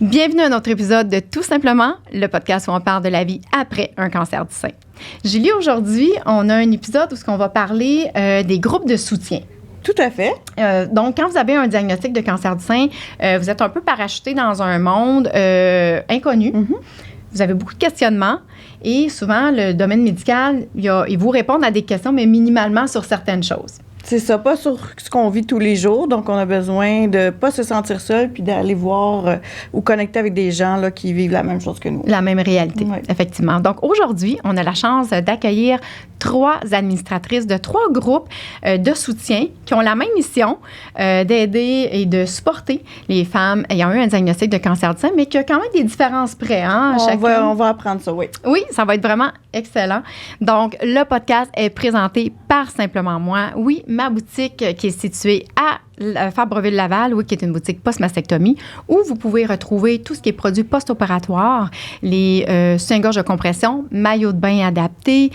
Bienvenue à un autre épisode de Tout simplement, le podcast où on parle de la vie après un cancer du sein. Julie, aujourd'hui, on a un épisode où on va parler des groupes de soutien. Tout à fait. Donc, quand vous avez un diagnostic de cancer du sein, vous êtes un peu parachuté dans un monde inconnu. Mm-hmm. Vous avez beaucoup de questionnements et souvent, le domaine médical, ils vous répondent à des questions, mais minimalement sur certaines choses. C'est ça, pas sur ce qu'on vit tous les jours. Donc, on a besoin de pas se sentir seul puis d'aller voir ou connecter avec des gens là, qui vivent la même chose que nous. La même réalité, oui. Effectivement. Donc, aujourd'hui, on a la chance d'accueillir 3 administratrices de 3 groupes de soutien qui ont la même mission d'aider et de supporter les femmes ayant eu un diagnostic de cancer du sein, mais qui a quand même des différences près. Hein, on va apprendre ça, oui. Oui, ça va être vraiment excellent. Donc, le podcast est présenté par Simplement Moi. Oui, ma boutique qui est située à Fabreville-Laval, oui, qui est une boutique post-mastectomie, où vous pouvez retrouver tout ce qui est produit post-opératoire, les soutiens-gorge de compression, maillot de bain adapté,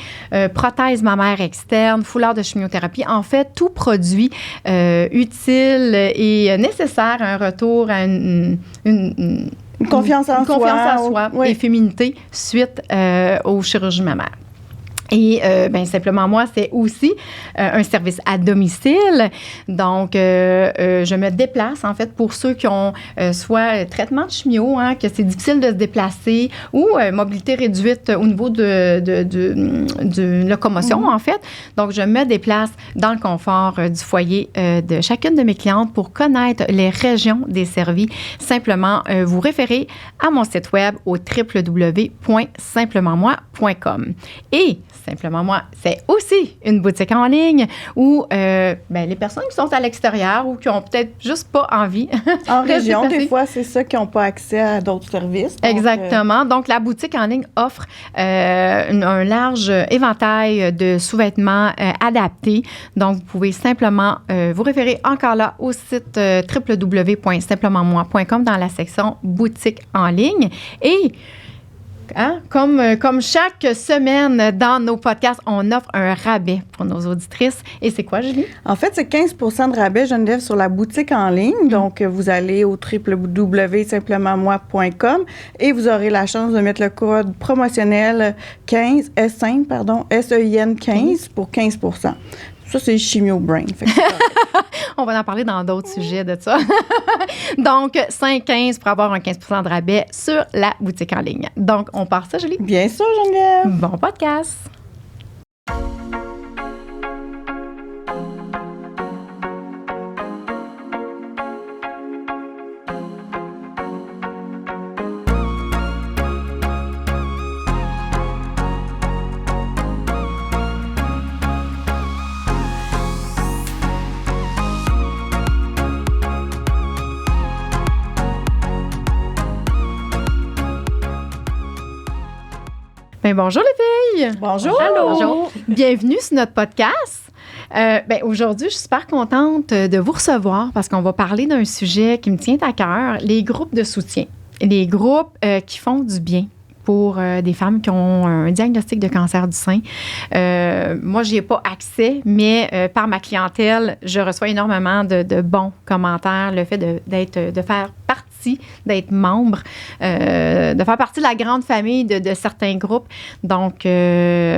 prothèse mammaire externe, foulard de chimiothérapie. En fait, tout produit utile et nécessaire à un retour à une confiance en soi oui. Et féminité suite aux chirurgies mammaires. Et Simplement Moi, c'est aussi un service à domicile. Donc, je me déplace, en fait, pour ceux qui ont soit traitement de chimio, hein, que c'est difficile de se déplacer, ou mobilité réduite au niveau de locomotion, en fait. Donc, je me déplace dans le confort du foyer de chacune de mes clientes pour connaître les régions desservies. Simplement, vous référez à mon site web au www.simplementmoi.com. Et Simplement Moi, c'est aussi une boutique en ligne où les personnes qui sont à l'extérieur ou qui ont peut-être juste pas envie. En région, des fois, c'est ça qui n'ont pas accès à d'autres services. Donc, exactement. Donc, la boutique en ligne offre un large éventail de sous-vêtements adaptés. Donc, vous pouvez simplement vous référer encore là au site www.simplementmoi.com dans la section boutique en ligne. Et hein? Comme chaque semaine dans nos podcasts, on offre un rabais pour nos auditrices. Et c'est quoi, Julie? En fait, c'est 15 de rabais, Geneviève, sur la boutique en ligne. Donc, vous allez au www.simplementmoi.com et vous aurez la chance de mettre le code promotionnel 15, SEIN 15 pour 15 Ça, c'est Chimio Brain. On va en parler dans d'autres sujets de ça. Donc, 5,15 pour avoir un 15 de rabais sur la boutique en ligne. Donc, on part ça, Julie? Bien sûr, Geneviève. Bon podcast. Bonjour les filles! Bonjour! Allô. Bonjour! Bienvenue sur notre podcast. Aujourd'hui, je suis super contente de vous recevoir parce qu'on va parler d'un sujet qui me tient à cœur, les groupes de soutien. Les groupes qui font du bien pour des femmes qui ont un diagnostic de cancer du sein. Moi, je n'y ai pas accès, mais par ma clientèle, je reçois énormément de bons commentaires. Le fait de faire partie, d'être membre, de faire partie de la grande famille de certains groupes. Donc,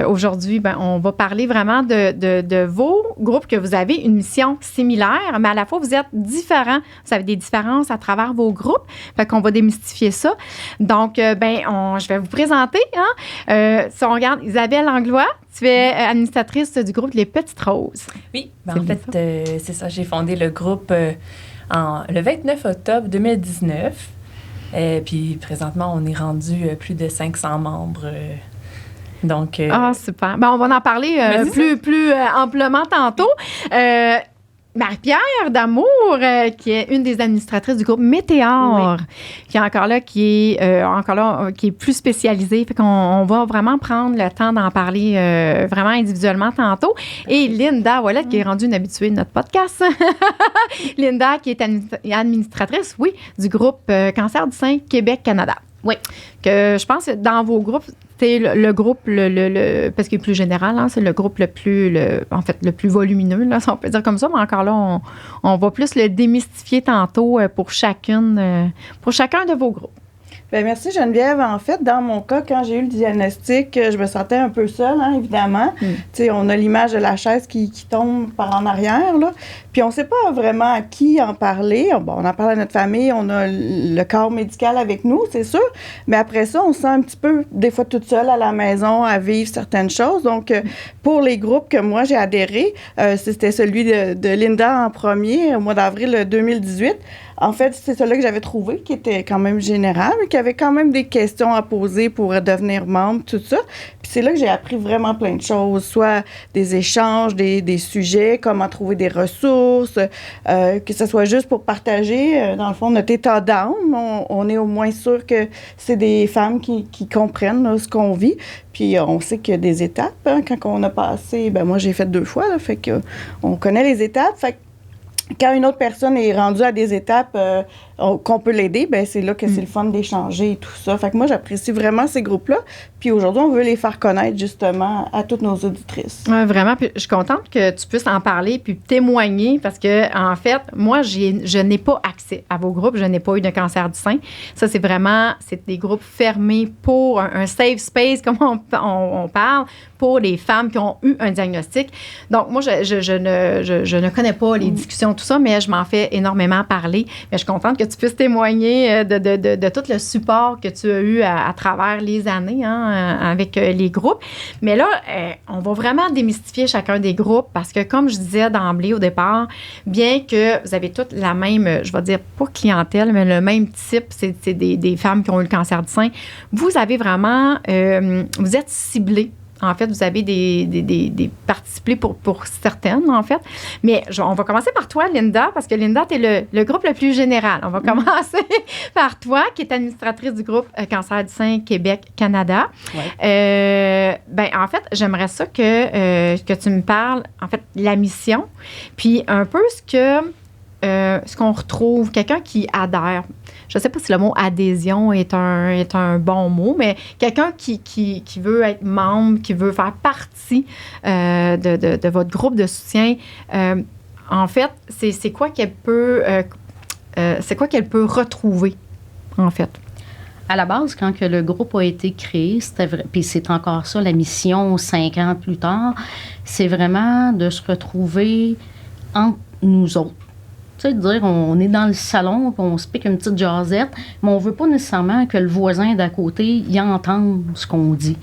aujourd'hui, on va parler vraiment de vos groupes, que vous avez une mission similaire, mais à la fois, vous êtes différents. Vous avez des différences à travers vos groupes. Fait qu'on va démystifier ça. Donc, je vais vous présenter. Hein? Si on regarde, Isabelle Anglois, tu es administratrice du groupe Les Petites Roses. Oui, en fait, c'est ça. J'ai fondé le groupe le 29 octobre 2019. Puis présentement, on est rendu plus de 500 membres. Donc, super. On va en parler plus amplement tantôt. Marie-Pierre D'Amour, qui est une des administratrices du groupe Météor, qui est encore là, qui est plus spécialisée. Fait qu'on va vraiment prendre le temps d'en parler vraiment individuellement tantôt. Et Linda Ouellette, qui est rendue une habituée de notre podcast. Linda, qui est administratrice, du groupe Cancer du sein Québec-Canada. Oui. Que je pense que dans vos groupes, c'est le groupe, parce qu'il est plus général, hein, c'est le groupe le plus volumineux, là, si on peut dire comme ça, mais encore là, on va plus le démystifier tantôt pour chacun de vos groupes. Bien, merci Geneviève. En fait, dans mon cas, quand j'ai eu le diagnostic, je me sentais un peu seule, hein, évidemment. Tu sais, on a l'image de la chaise qui tombe par en arrière, là. Puis on ne sait pas vraiment à qui en parler. Bon, on en parle à notre famille, on a le corps médical avec nous, c'est sûr. Mais après ça, on se sent un petit peu, des fois, toute seule à la maison à vivre certaines choses. Donc, pour les groupes que moi, j'ai adhéré, c'était celui de Linda en premier, au mois d'avril 2018. En fait, c'est celui que j'avais trouvé, qui était quand même général, mais qui avait quand même des questions à poser pour devenir membre, tout ça. Puis c'est là que j'ai appris vraiment plein de choses, soit des échanges, des sujets, comment trouver des ressources, que ce soit juste pour partager, dans le fond, notre état d'âme. On est au moins sûr que c'est des femmes qui comprennent là, ce qu'on vit. Puis on sait qu'il y a des étapes. Hein, quand on a passé, moi j'ai fait 2 fois, là, fait que on connaît les étapes. Fait que quand une autre personne est rendue à des étapes qu'on peut l'aider, c'est là que c'est le fun d'échanger et tout ça. Fait que moi, j'apprécie vraiment ces groupes-là. Puis aujourd'hui, on veut les faire connaître justement à toutes nos auditrices. Vraiment. Puis je suis contente que tu puisses en parler puis témoigner parce que, en fait, moi, je n'ai pas accès à vos groupes. Je n'ai pas eu de cancer du sein. Ça, c'est des groupes fermés pour un safe space, comme on parle, pour les femmes qui ont eu un diagnostic. Donc, moi, je ne connais pas les discussions, tout ça, mais je m'en fais énormément parler. Mais je suis contente que tu puisses témoigner de tout le support que tu as eu à travers les années avec les groupes. Mais là, on va vraiment démystifier chacun des groupes parce que, comme je disais d'emblée au départ, bien que vous avez toutes la même, je vais dire, pas clientèle, mais le même type, c'est des femmes qui ont eu le cancer du sein, vous avez vraiment, vous êtes ciblés. En fait, vous avez des participés pour certaines, en fait. Mais on va commencer par toi, Linda, parce que Linda, tu es le groupe le plus général. On va commencer par toi, qui est administratrice du groupe Cancer du sein Québec-Canada. Ouais. En fait, j'aimerais ça que tu me parles, en fait, la mission, puis un peu ce qu'on retrouve, quelqu'un qui adhère. Je ne sais pas si le mot adhésion est un bon mot, mais quelqu'un qui veut être membre, qui veut faire partie de votre groupe de soutien, en fait, c'est quoi qu'elle peut retrouver, en fait? À la base, quand que le groupe a été créé, c'était vrai, puis c'est encore ça, la mission 5 ans plus tard, c'est vraiment de se retrouver entre nous autres. Tu sais, de dire, on est dans le salon, on se pique une petite jasette, mais on ne veut pas nécessairement que le voisin d'à côté y entende ce qu'on dit.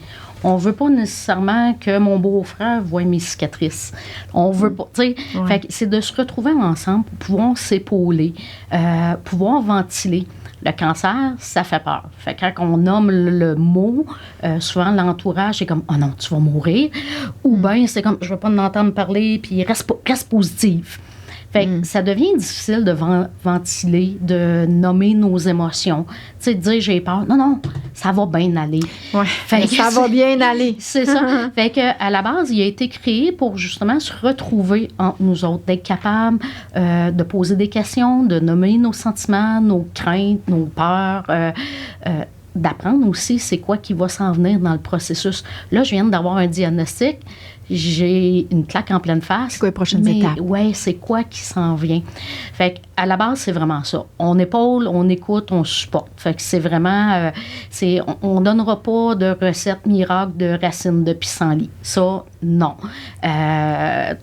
On ne veut pas nécessairement que mon beau-frère voie mes cicatrices. On veut pas, tu sais, fait que c'est de se retrouver ensemble pour pouvoir s'épauler, pouvoir ventiler. Le cancer, ça fait peur. Fait que quand on nomme le mot, souvent l'entourage, c'est comme « Oh non, tu vas mourir », ou bien c'est comme « Je ne veux pas en entendre parler, puis reste positive ». Fait que ça devient difficile de ventiler, de nommer nos émotions. Tu sais, de dire j'ai peur. Non, ça va bien aller. Ouais, ça va bien aller. C'est ça. Fait que à la base, il a été créé pour justement se retrouver entre nous autres, d'être capable de poser des questions, de nommer nos sentiments, nos craintes, nos peurs, d'apprendre aussi c'est quoi qui va s'en venir dans le processus. Là, je viens d'avoir un diagnostic. J'ai une claque en pleine face. C'est quoi les prochaines étapes? Oui, c'est quoi qui s'en vient? Fait qu'à la base, c'est vraiment ça. On épaule, on écoute, on supporte. Fait que c'est vraiment... on ne donnera pas de recette miracle de racines de pissenlit. Ça, non.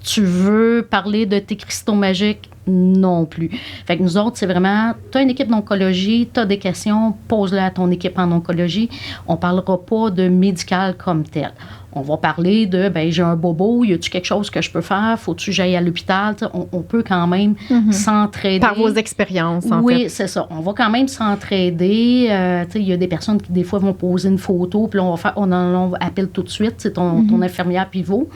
Tu veux parler de tes cristaux magiques? Non plus. Fait que nous autres, c'est vraiment, tu as une équipe d'oncologie, tu as des questions, pose-le à ton équipe en oncologie. On ne parlera pas de médical comme tel. On va parler de, j'ai un bobo, y a-tu quelque chose que je peux faire? Faut-tu que j'aille à l'hôpital? On peut quand même s'entraider. Par vos expériences, en fait. Oui, c'est ça. On va quand même s'entraider. Il y a des personnes qui, des fois, vont poser une photo, puis là, on appelle tout de suite, c'est ton infirmière pivot.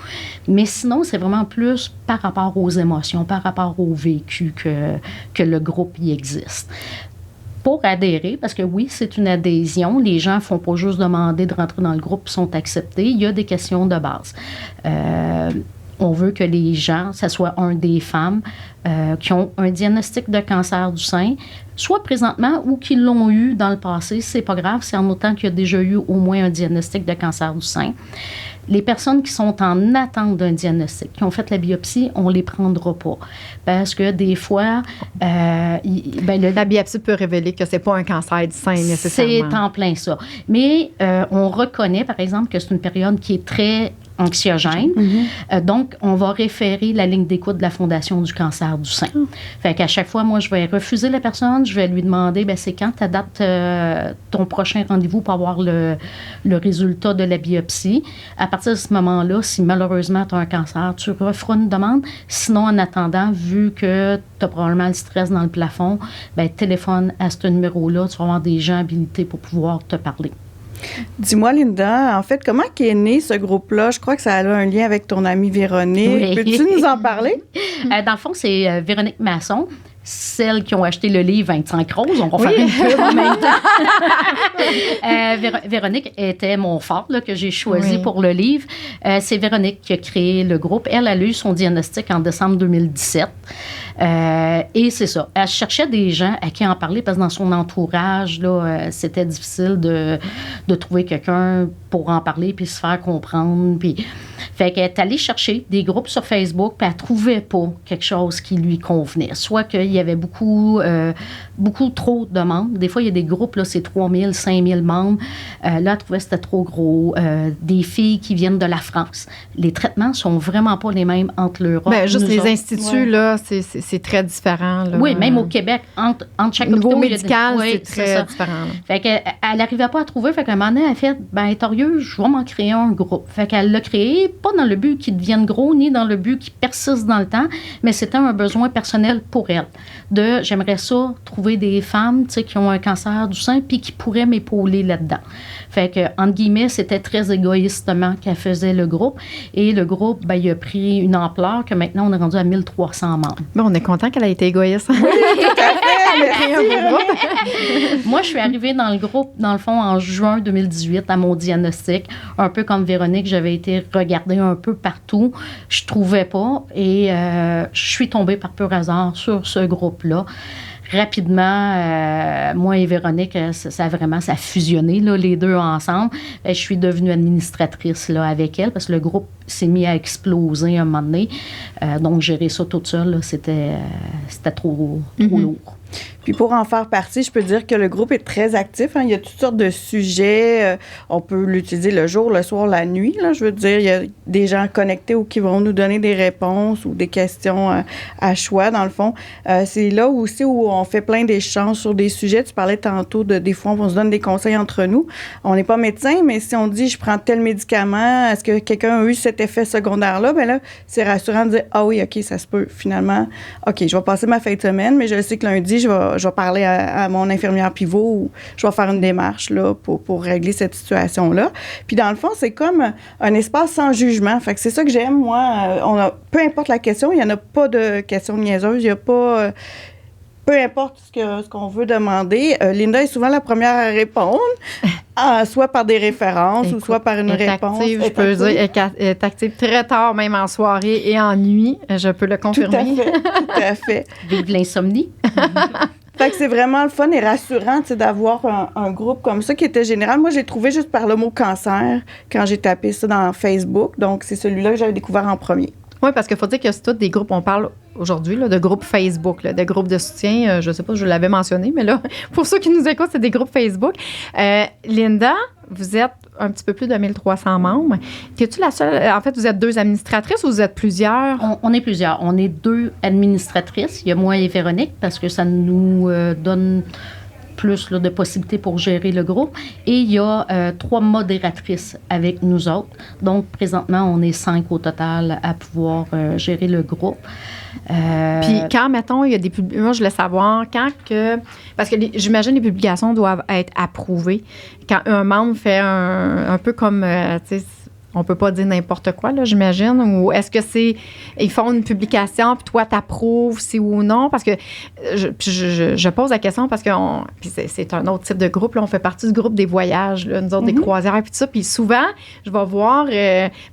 Mais sinon, c'est vraiment plus par rapport aux émotions, par rapport au vécu que le groupe y existe. Pour adhérer, parce que oui, c'est une adhésion. Les gens ne font pas juste demander de rentrer dans le groupe, sont acceptés. Il y a des questions de base. On veut que les gens, ça soit des femmes, qui ont un diagnostic de cancer du sein, soit présentement ou qui l'ont eu dans le passé. C'est pas grave, c'est en autant qu'il y a déjà eu au moins un diagnostic de cancer du sein. Les personnes qui sont en attente d'un diagnostic, qui ont fait la biopsie, on ne les prendra pas. Parce que des fois... la biopsie peut révéler que ce n'est pas un cancer du sein nécessairement. C'est en plein ça. Mais on reconnaît, par exemple, que c'est une période qui est très anxiogène. Donc, on va référer la ligne d'écoute de la Fondation du cancer du sein. Fait qu'à chaque fois, moi, je vais refuser la personne, je vais lui demander, c'est quand ta date, ton prochain rendez-vous pour avoir le résultat de la biopsie. À partir de ce moment-là, si malheureusement tu as un cancer, tu referas une demande. Sinon, en attendant, vu que tu as probablement le stress dans le plafond, téléphone à ce numéro-là, tu vas avoir des gens habilités pour pouvoir te parler. Dis-moi, Linda, en fait, comment est né ce groupe-là? Je crois que ça a un lien avec ton amie Véronique. Oui. Peux-tu nous en parler? Dans le fond, c'est Véronique Masson, celles qui ont acheté le livre 25 roses. On va faire une pub en même temps. Véronique était mon phare que j'ai choisi pour le livre. C'est Véronique qui a créé le groupe. Elle a eu son diagnostic en décembre 2017. Et c'est ça. Elle cherchait des gens à qui en parler parce que dans son entourage, là, c'était difficile de trouver quelqu'un pour en parler puis se faire comprendre. Puis, fait qu'elle est allée chercher des groupes sur Facebook puis elle ne trouvait pas quelque chose qui lui convenait. Soit qu'il y avait beaucoup trop de membres. Des fois, il y a des groupes, là, c'est 3000, 5000 membres. Là, elle trouvait que c'était trop gros. Des filles qui viennent de la France. Les traitements ne sont vraiment pas les mêmes entre l'Europe et juste les instituts, là, c'est très différent. Là. Oui, même au Québec, entre chaque niveau hôpital, médical, c'est très différent. Là. Fait qu'elle n'arrivait pas à trouver. Fait qu'à un moment donné, elle a fait, Torieux, je vais m'en créer un groupe. Fait qu'elle l'a créé, pas dans le but qu'il devienne gros, ni dans le but qu'il persiste dans le temps, mais c'était un besoin personnel pour elle. J'aimerais ça, trouver des femmes, qui ont un cancer du sein, puis qui pourraient m'épauler là-dedans. Fait que, entre guillemets, c'était très égoïstement qu'elle faisait le groupe. Et le groupe, il a pris une ampleur que maintenant, on est rendu à 1300 membres. On est content qu'elle ait été égoïste. Oui, tout à fait. Moi, je suis arrivée dans le groupe, dans le fond, en juin 2018, à mon diagnostic. Un peu comme Véronique, j'avais été regardée un peu partout. Je trouvais pas. Et je suis tombée par pur hasard sur ce groupe-là. Rapidement, moi et Véronique, ça a fusionné, là, les deux ensemble. Je suis devenue administratrice là, avec elle parce que le groupe s'est mis à exploser un moment donné. Donc, gérer ça toute seule, là, c'était trop lourd. Puis pour en faire partie, je peux dire que le groupe est très actif. Hein. Il y a toutes sortes de sujets. On peut l'utiliser le jour, le soir, la nuit. Là. Je veux dire, il y a des gens connectés ou qui vont nous donner des réponses ou des questions à choix, dans le fond. C'est là aussi où on fait plein d'échanges sur des sujets. Tu parlais tantôt des fois, on se donne des conseils entre nous. On n'est pas médecin, mais si on dit, je prends tel médicament, est-ce que quelqu'un a eu cet effet secondaire-là? Bien là, c'est rassurant de dire, ah oui, OK, ça se peut. Finalement, OK, je vais passer ma fin de semaine, mais je sais que lundi, je vais parler à mon infirmière pivot ou je vais faire une démarche là, pour régler cette situation-là. Puis dans le fond, c'est comme un espace sans jugement. Fait que c'est ça que j'aime, moi. Peu importe la question, il n'y en a pas de questions niaiseuses. Il n'y a pas... peu importe ce qu'on veut demander. Linda est souvent la première à répondre, soit par des références ou soit par une réponse. Je peux dire, elle est active très tard, même en soirée et en nuit. Je peux le confirmer. Tout à fait. Vive l'insomnie. Fait que c'est vraiment le fun et rassurant d'avoir un groupe comme ça qui était général. Moi, j'ai trouvé juste par le mot cancer quand j'ai tapé ça dans Facebook. Donc, c'est celui-là que j'avais découvert en premier. Oui, parce qu'il faut dire que c'est tous des groupes, on parle aujourd'hui là, de groupes Facebook, là, de groupes de soutien. Je ne sais pas si je l'avais mentionné, mais là, pour ceux qui nous écoutent, c'est des groupes Facebook. Linda, vous êtes un petit peu plus de 1300 membres. Es-tu la seule? En fait, vous êtes 2 administratrices ou vous êtes plusieurs? On est plusieurs. On est 2 administratrices. Il y a moi et Véronique parce que ça nous donne plus là, de possibilités pour gérer le groupe. Et il y a 3 modératrices avec nous autres. Donc, présentement, on est 5 au total à pouvoir gérer le groupe. Puis quand, mettons, il y a des moi, je voulais savoir, parce que j'imagine les publications doivent être approuvées. Quand un membre fait un peu comme, tu sais, on peut pas dire n'importe quoi, là, j'imagine, ou est-ce que ils font une publication, puis toi, t'approuves, si ou non? Parce que je pose la question parce que puis c'est un autre type de groupe, là, on fait partie du groupe des voyages, là, nous autres, des croisières, puis tout ça, puis souvent, je vais voir,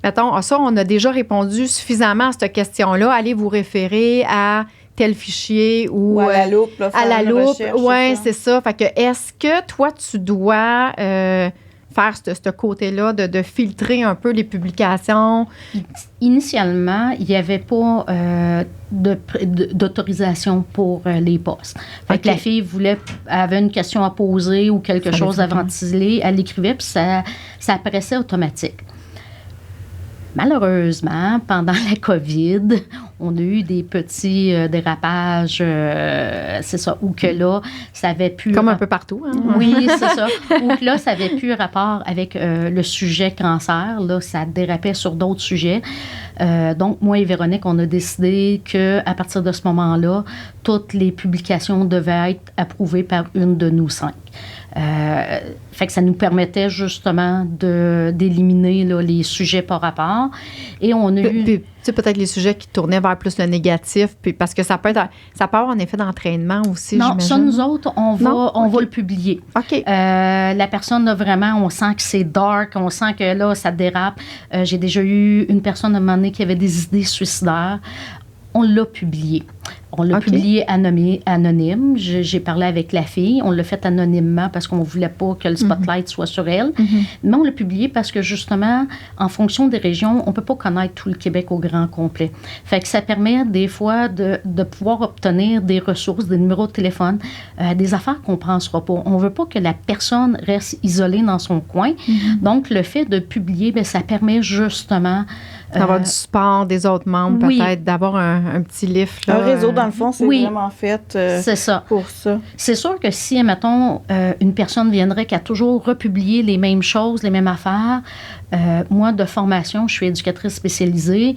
mettons, ça, on a déjà répondu suffisamment à cette question-là, allez vous référer à tel fichier ou à la loupe. Là, à la une loupe. recherche, Oui, c'est ça. Fait que est-ce que toi, tu dois faire ce côté-là de filtrer un peu les publications? Initialement, il n'y avait pas d'autorisation pour les postes. Fait que la fille avait une question à poser ou quelque chose à ventiler, elle l'écrivait, puis ça apparaissait automatique. Malheureusement, pendant la COVID, on a eu des petits dérapages, c'est ça, ou que là, ça avait plus... Comme un peu partout, hein? Oui, c'est ça. Ou que là, ça avait plus rapport avec le sujet cancer. Là, ça dérapait sur d'autres sujets. Donc, moi et Véronique, on a décidé qu'à partir de ce moment-là, toutes les publications devaient être approuvées par une de nous 5. Fait que ça nous permettait justement d'éliminer là, les sujets par rapport. Et on a eu... Puis, tu sais, peut-être les sujets qui tournaient vers plus le négatif, puis parce que ça peut avoir un effet d'entraînement aussi, non, j'imagine. ça, nous autres, on va le publier. OK. La personne, là, vraiment, on sent que c'est dark, on sent que là, ça dérape. J'ai déjà eu une personne à un moment donné qui avait des idées suicidaires. On l'a publié. On l'a publié anonyme. J'ai parlé avec la fille. On l'a fait anonymement parce qu'on ne voulait pas que le spotlight soit sur elle. Mais on l'a publié parce que, justement, en fonction des régions, on ne peut pas connaître tout le Québec au grand complet. Fait que ça permet, des fois, de pouvoir obtenir des ressources, des numéros de téléphone, des affaires qu'on ne pensera pas. On ne veut pas que la personne reste isolée dans son coin. Donc, le fait de publier, bien, ça permet, justement... d'avoir du support des autres membres, peut-être, d'avoir un petit lift. Là, un réseau, dans le fond, c'est vraiment fait c'est ça. Pour ça. C'est sûr que si, mettons, une personne viendrait qui a toujours republié les mêmes choses, les mêmes affaires, moi, de formation, je suis éducatrice spécialisée,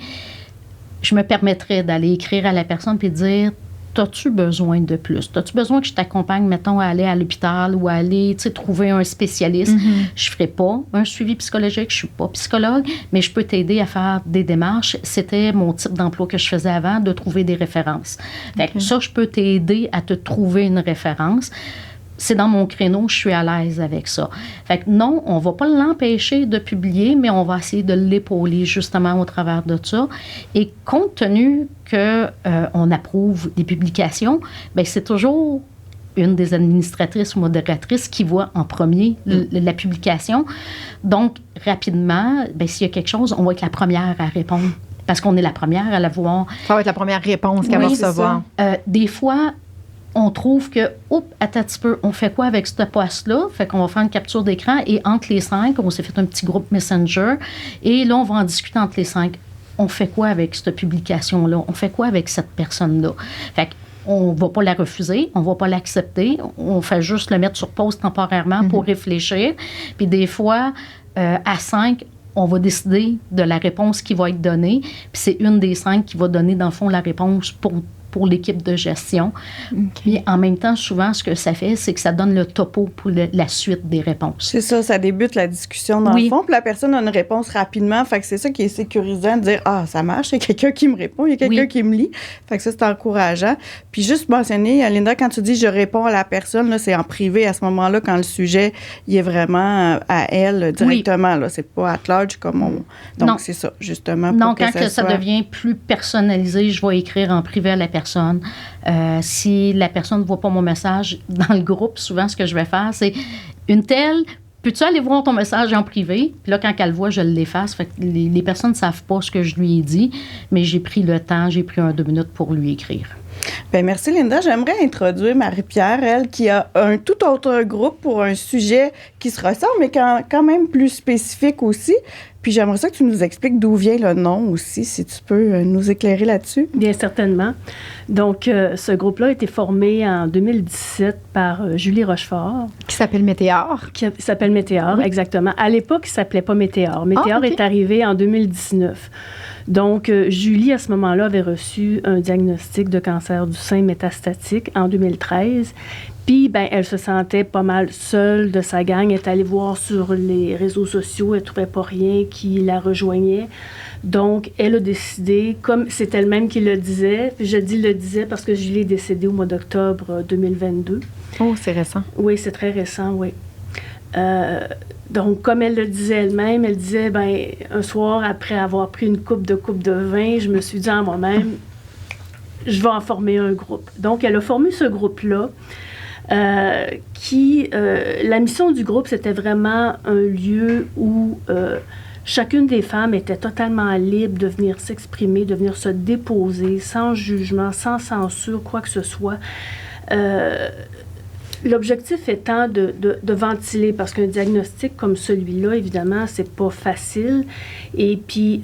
je me permettrais d'aller écrire à la personne et dire... T'as-tu besoin de plus? T'as-tu besoin que je t'accompagne, mettons, à aller à l'hôpital ou à aller, tu sais, trouver un spécialiste? Je ferai pas un suivi psychologique, je suis pas psychologue, mais je peux t'aider à faire des démarches. C'était mon type d'emploi que je faisais avant, de trouver des références. Fait que ça, je peux t'aider à te trouver une référence. C'est dans mon créneau, je suis à l'aise avec ça. Fait que non, on ne va pas l'empêcher de publier, mais on va essayer de l'épauler justement au travers de ça. Et compte tenu qu'on approuve des publications, bien, c'est toujours une des administratrices ou modératrices qui voit en premier la publication. Donc, rapidement, bien, s'il y a quelque chose, on va être la première à répondre. Parce qu'on est la première à la voir. Ça va être la première réponse qu'elle va recevoir. Des fois... on trouve que, attends un petit peu, on fait quoi avec ce poste-là? Fait qu'on va faire une capture d'écran et entre les 5, on s'est fait un petit groupe Messenger et là, on va en discuter entre les 5. On fait quoi avec cette publication-là? On fait quoi avec cette personne-là? Fait qu'on ne va pas la refuser, on ne va pas l'accepter, on fait juste le mettre sur pause temporairement pour réfléchir. Puis des fois, à 5, on va décider de la réponse qui va être donnée. Puis c'est une des 5 qui va donner, dans le fond, la réponse pour l'équipe de gestion. Puis en même temps, souvent, ce que ça fait, c'est que ça donne le topo pour la suite des réponses. C'est ça débute la discussion dans le fond, puis la personne a une réponse rapidement. Fait que c'est ça qui est sécurisant, de dire « Ah, ça marche, il y a quelqu'un qui me répond, il y a quelqu'un qui me lit. » Fait que ça, c'est encourageant. Puis juste mentionner, Linda, quand tu dis « je réponds à la personne », là, c'est en privé à ce moment-là, quand le sujet, il est vraiment à elle directement. Là, c'est pas at large comme on... Donc, c'est ça, justement. Non, quand ça devient plus personnalisé, je vais écrire en privé à la personne. Si la personne ne voit pas mon message dans le groupe, souvent, ce que je vais faire, c'est une telle... Peux-tu aller voir ton message en privé? Puis là, quand elle le voit, je l'efface. Fait que les personnes ne savent pas ce que je lui ai dit, mais j'ai pris le temps, j'ai pris 2 minutes pour lui écrire. Bien, merci, Linda. J'aimerais introduire Marie-Pierre, elle, qui a un tout autre groupe pour un sujet qui se ressemble, mais quand même plus spécifique aussi. Puis j'aimerais ça que tu nous expliques d'où vient le nom aussi, si tu peux nous éclairer là-dessus. Bien, certainement. Donc, ce groupe-là a été formé en 2017 par Julie Rochefort. Qui s'appelle Météor. Qui s'appelle Météor, exactement. À l'époque, il ne s'appelait pas Météor. Météor est arrivé en 2019. Donc, Julie, à ce moment-là, avait reçu un diagnostic de cancer du sein métastatique en 2013. Puis, ben, elle se sentait pas mal seule de sa gang. Elle est allée voir sur les réseaux sociaux. Elle ne trouvait pas rien qui la rejoignait. Donc, elle a décidé, comme c'est elle-même qui le disait, puis je dis le disait parce que Julie est décédée au mois d'octobre 2022. Oh, c'est récent. Oui, c'est très récent, oui. Donc, comme elle le disait elle-même, elle disait, ben, un soir, après avoir pris une coupe de vin, je me suis dit en moi-même, je vais en former un groupe. Donc, elle a formé ce groupe-là la mission du groupe, c'était vraiment un lieu où chacune des femmes était totalement libre de venir s'exprimer, de venir se déposer sans jugement, sans censure, quoi que ce soit. L'objectif étant de ventiler, parce qu'un diagnostic comme celui-là, évidemment, c'est pas facile. Et puis,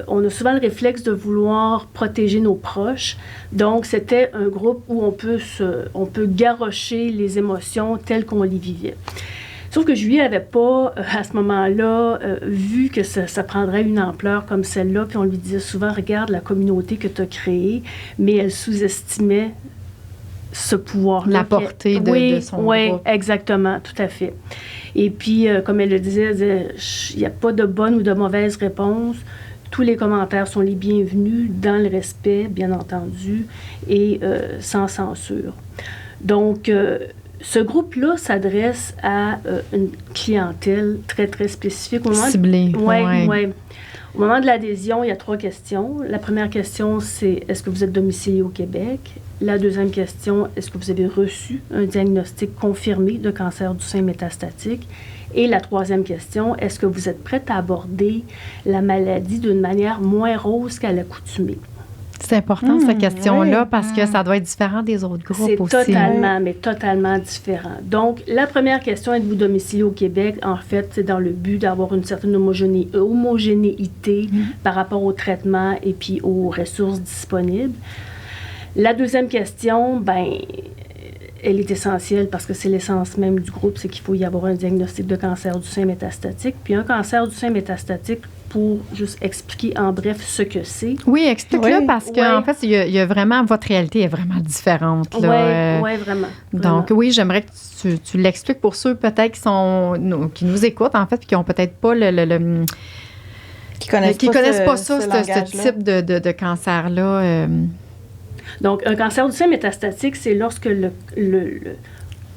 on a souvent le réflexe de vouloir protéger nos proches. Donc, c'était un groupe où on peut garrocher les émotions telles qu'on les vivait. Sauf que Julie n'avait pas, à ce moment-là, vu que ça prendrait une ampleur comme celle-là. Puis on lui disait souvent, regarde la communauté que tu as créée, mais elle sous-estimait ce pouvoir-là. La portée de son groupe. Oui, exactement, tout à fait. Et puis, comme elle le disait, il n'y a pas de bonne ou de mauvaise réponse. Tous les commentaires sont les bienvenus, dans le respect, bien entendu, et sans censure. Donc, ce groupe-là s'adresse à une clientèle très, très spécifique. Ciblée. Oui. Au moment de l'adhésion, il y a 3 questions. La première question, c'est est-ce que vous êtes domicilié au Québec? La deuxième question, est-ce que vous avez reçu un diagnostic confirmé de cancer du sein métastatique? Et la troisième question, est-ce que vous êtes prête à aborder la maladie d'une manière moins rose qu'à l'accoutumée? C'est important, cette question-là, parce que ça doit être différent des autres groupes aussi. C'est totalement différent. Donc, la première question, êtes-vous domicilié au Québec? En fait, c'est dans le but d'avoir une certaine homogénéité par rapport au traitement et puis aux ressources disponibles. La deuxième question, elle est essentielle parce que c'est l'essence même du groupe, c'est qu'il faut y avoir un diagnostic de cancer du sein métastatique. Puis un cancer du sein métastatique, pour juste expliquer en bref ce que c'est. Oui, explique-le parce qu'en fait, il y a vraiment, votre réalité est vraiment différente. Oui, vraiment. Donc, oui, j'aimerais que tu l'expliques pour ceux peut-être qui nous écoutent, en fait, puis qui n'ont peut-être pas qui connaissent pas ce type de cancer-là. Donc, un cancer du sein métastatique, c'est lorsque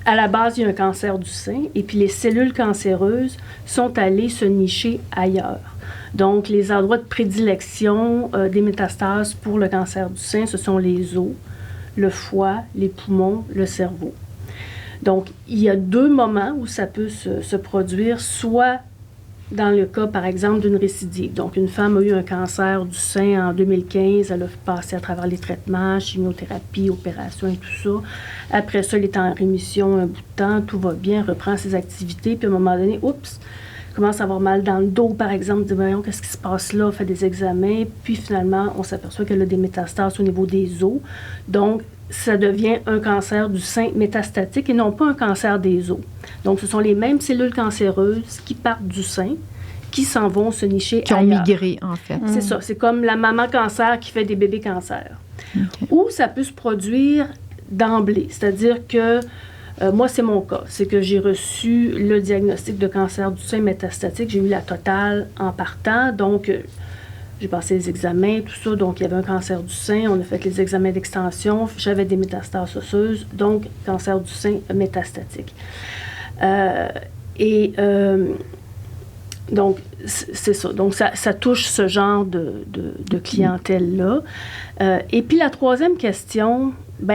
à la base, il y a un cancer du sein et puis les cellules cancéreuses sont allées se nicher ailleurs. Donc, les endroits de prédilection des métastases pour le cancer du sein, ce sont les os, le foie, les poumons, le cerveau. Donc, il y a 2 moments où ça peut se produire, soit dans le cas, par exemple, d'une récidive. Donc, une femme a eu un cancer du sein en 2015, elle a passé à travers les traitements, chimiothérapie, opération et tout ça. Après ça, elle est en rémission un bout de temps, tout va bien, reprend ses activités, puis à un moment donné, commence à avoir mal dans le dos, par exemple, dit, voyons, qu'est-ce qui se passe là, fait des examens, puis finalement, on s'aperçoit qu'elle a des métastases au niveau des os. Donc, ça devient un cancer du sein métastatique et non pas un cancer des os. Donc, ce sont les mêmes cellules cancéreuses qui partent du sein, qui s'en vont se nicher qui ailleurs. Ont migré, en fait. C'est ça. C'est comme la maman cancer qui fait des bébés cancer. Okay. Ou ça peut se produire d'emblée. C'est-à-dire que, moi, c'est mon cas. C'est que j'ai reçu le diagnostic de cancer du sein métastatique. J'ai eu la totale en partant. Donc, j'ai passé les examens, tout ça. Donc, il y avait un cancer du sein. On a fait les examens d'extension. J'avais des métastases osseuses. Donc, cancer du sein métastatique. Donc, c'est ça. Donc, ça touche ce genre de clientèle-là. Et puis, la troisième question,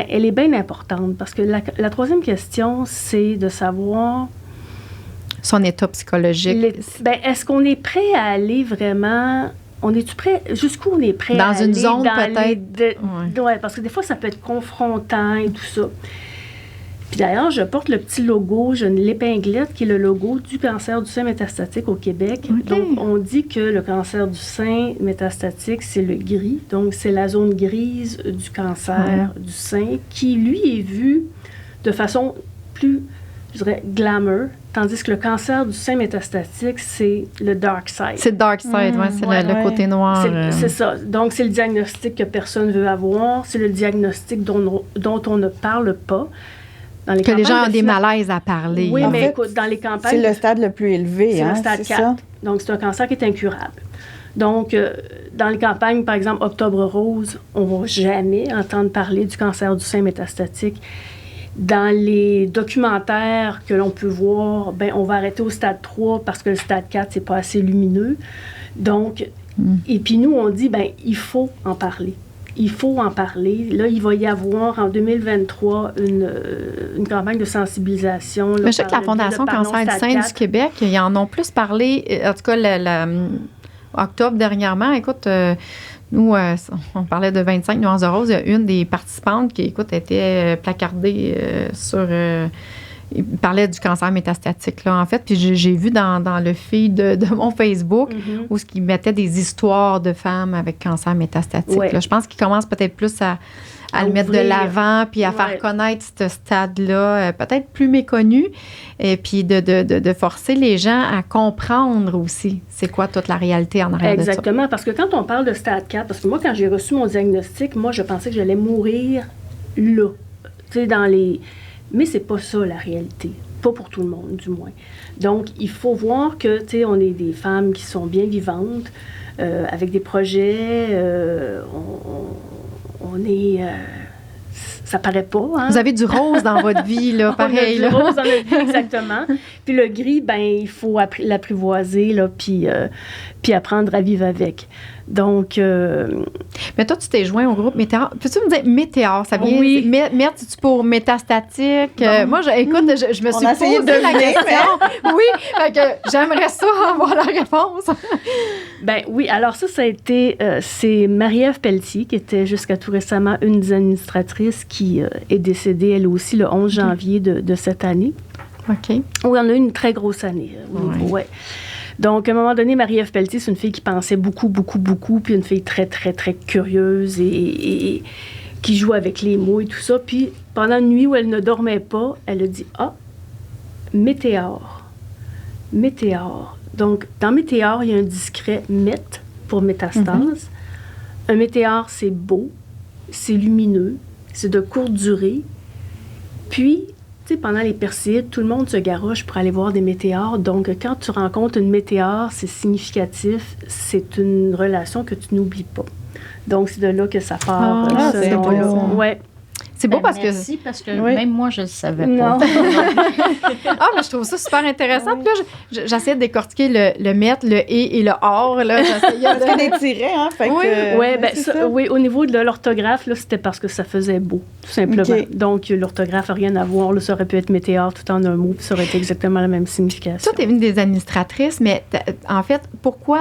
elle est bien importante parce que la troisième question, c'est de savoir... Son état psychologique. Est-ce qu'on est prêt à aller vraiment... est-tu prêt? Jusqu'où on est prêt à aller? Dans une zone, peut-être. Oui, parce que des fois, ça peut être confrontant et tout ça. Puis d'ailleurs, je porte le petit logo, j'ai une épinglette qui est le logo du cancer du sein métastatique au Québec. Okay. Donc, on dit que le cancer du sein métastatique, c'est le gris. Donc, c'est la zone grise du cancer du sein qui, lui, est vu de façon plus, je dirais, glamour. Tandis que le cancer du sein métastatique, c'est le dark side. C'est le dark side, c'est le côté noir. C'est ça. Donc, c'est le diagnostic que personne ne veut avoir. C'est le diagnostic dont on ne parle pas. Que les gens ont des malaises à parler. Oui, mais écoute, dans les campagnes... C'est le stade le plus élevé. C'est le stade 4. Ça? Donc, c'est un cancer qui est incurable. Donc, dans les campagnes, par exemple, Octobre Rose, on ne va jamais entendre parler du cancer du sein métastatique. Dans les documentaires que l'on peut voir, on va arrêter au stade 3 parce que le stade 4, c'est pas assez lumineux. Donc, et puis nous, on dit, il faut en parler. il faut en parler. Là, il va y avoir en 2023 une campagne de sensibilisation. Là, mais je sais que la Fondation Cancer du sein du Québec, ils en ont plus parlé, en tout cas, octobre dernièrement. Écoute, nous, on parlait de 25 nuances de rose. Il y a une des participantes qui, écoute, était placardée sur... il parlait du cancer métastatique, là, en fait. Puis j'ai vu dans le feed de mon Facebook où ils mettaient des histoires de femmes avec cancer métastatique. Ouais. Là. Je pense qu'ils commencent peut-être plus à le mettre de l'avant, puis à faire connaître ce stade-là, peut-être plus méconnu, et puis de forcer les gens à comprendre aussi c'est quoi toute la réalité en arrière de ça. Exactement, parce que quand on parle de stade 4, parce que moi, quand j'ai reçu mon diagnostic, moi, je pensais que j'allais mourir là, tu sais, dans les... Mais c'est pas ça, la réalité. Pas pour tout le monde, du moins. Donc, il faut voir que, tu sais, on est des femmes qui sont bien vivantes, avec des projets, on est... ça paraît pas, hein? Vous avez du rose dans votre vie, là, pareil. On a du rose dans notre vie, exactement. Puis le gris, ben il faut l'apprivoiser, là, puis apprendre à vivre avec. Donc... Mais toi, tu t'es joint au groupe Météor. Peux-tu me dire Météor? Ça vient... Oui. C'est-tu pour métastatique? Moi, écoute, je me suis essayé posé de la deviner, question. Oui, fait que j'aimerais ça avoir la réponse. Ben oui, alors ça a été... c'est Marie-Ève Pelletier, qui était jusqu'à tout récemment une des administratrices, qui est décédée, elle aussi, le 11 janvier de cette année. OK. Oui, on a eu une très grosse année. Ouais. Donc, à un moment donné, Marie-Ève Pelletier, c'est une fille qui pensait beaucoup, puis une fille très, très, très curieuse et qui joue avec les mots et tout ça. Puis, pendant une nuit où elle ne dormait pas, elle a dit « Ah, Météor. Météor. » Donc, dans Météor, il y a un discret « mét » pour métastase. Un météore, c'est beau, c'est lumineux, c'est de courte durée. Puis, tu sais, pendant les Perséides, tout le monde se garoche pour aller voir des météores. Donc, quand tu rencontres une météore, c'est significatif. C'est une relation que tu n'oublies pas. Donc, c'est de là que ça part. c'est beau. Ouais. C'est beau parce merci, parce que Oui. même moi, je ne le savais pas. Non. mais je trouve ça super intéressant. Puis là, j'essaie de décortiquer le mètre, le et le or. Là, Parce qu'il y a des tirets, hein? Fait que, ouais, ben, ça. oui, au niveau de l'orthographe, là, c'était parce que ça faisait beau, tout simplement. Okay. Donc, l'orthographe n'a rien à voir. Là, ça aurait pu être météore tout en un mot, puis ça aurait été exactement la même signification. Toi, tu es une des administratrices, mais en fait, pourquoi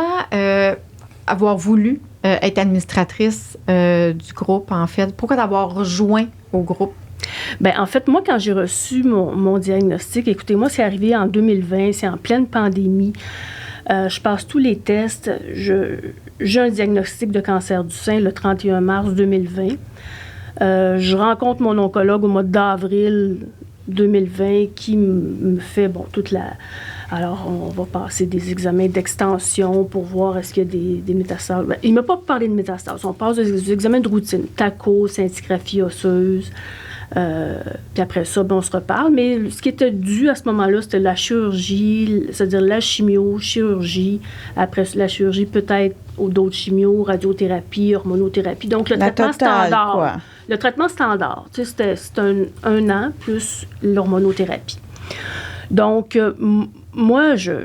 avoir voulu être administratrice du groupe, en fait? Pourquoi t'avoir rejoint au groupe? Bien, en fait, moi, quand j'ai reçu mon diagnostic, écoutez, moi, c'est arrivé en 2020, c'est en pleine pandémie. Je passe tous les tests. J'ai un diagnostic de cancer du sein le 31 mars 2020. Je rencontre mon oncologue au mois d'avril 2020 qui me fait, toute la... Alors, on va passer des examens d'extension pour voir est-ce qu'il y a des métastases. Ben, il ne m'a pas parlé de métastases. On passe des examens de routine. TACO, scintigraphie osseuse. Puis après ça, on se reparle. Mais ce qui était dû à ce moment-là, c'était la chirurgie, c'est-à-dire la chirurgie. Après la chirurgie, peut-être d'autres chimio, radiothérapie, hormonothérapie. Donc, le traitement standard. Quoi. Le traitement standard, tu sais, c'est un an plus l'hormonothérapie. Donc, moi, je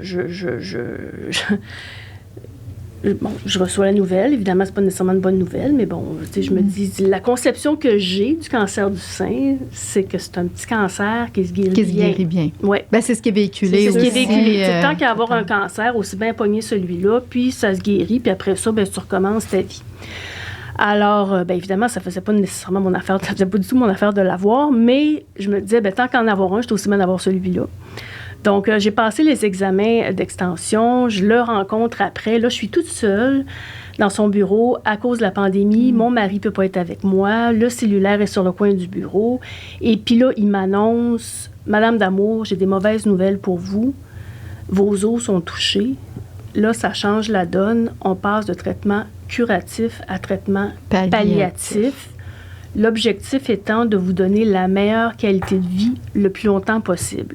reçois la nouvelle. Évidemment, c'est pas nécessairement une bonne nouvelle, mais bon, tu sais, je me dis, la conception que j'ai du cancer du sein, c'est que c'est un petit cancer qui se guérit bien. Ouais. Ben, c'est ce qui est véhiculé. C'est ce qui est aussi, véhiculé. Tant qu'à avoir un cancer, aussi bien pogner celui-là, puis ça se guérit, puis après ça, tu recommences ta vie. Alors, évidemment, ça faisait pas nécessairement mon affaire, ça faisait pas du tout mon affaire de l'avoir, mais je me disais, tant qu'en avoir un, j'étais aussi bien d'avoir celui-là. Donc, j'ai passé les examens d'extension, je le rencontre après. Là, je suis toute seule dans son bureau à cause de la pandémie. Mon mari ne peut pas être avec moi. Le cellulaire est sur le coin du bureau. Et puis là, il m'annonce, « Madame D'Amour, j'ai des mauvaises nouvelles pour vous. Vos os sont touchés. » Là, ça change la donne. On passe de traitement curatif à traitement palliatif. L'objectif étant de vous donner la meilleure qualité de vie le plus longtemps possible.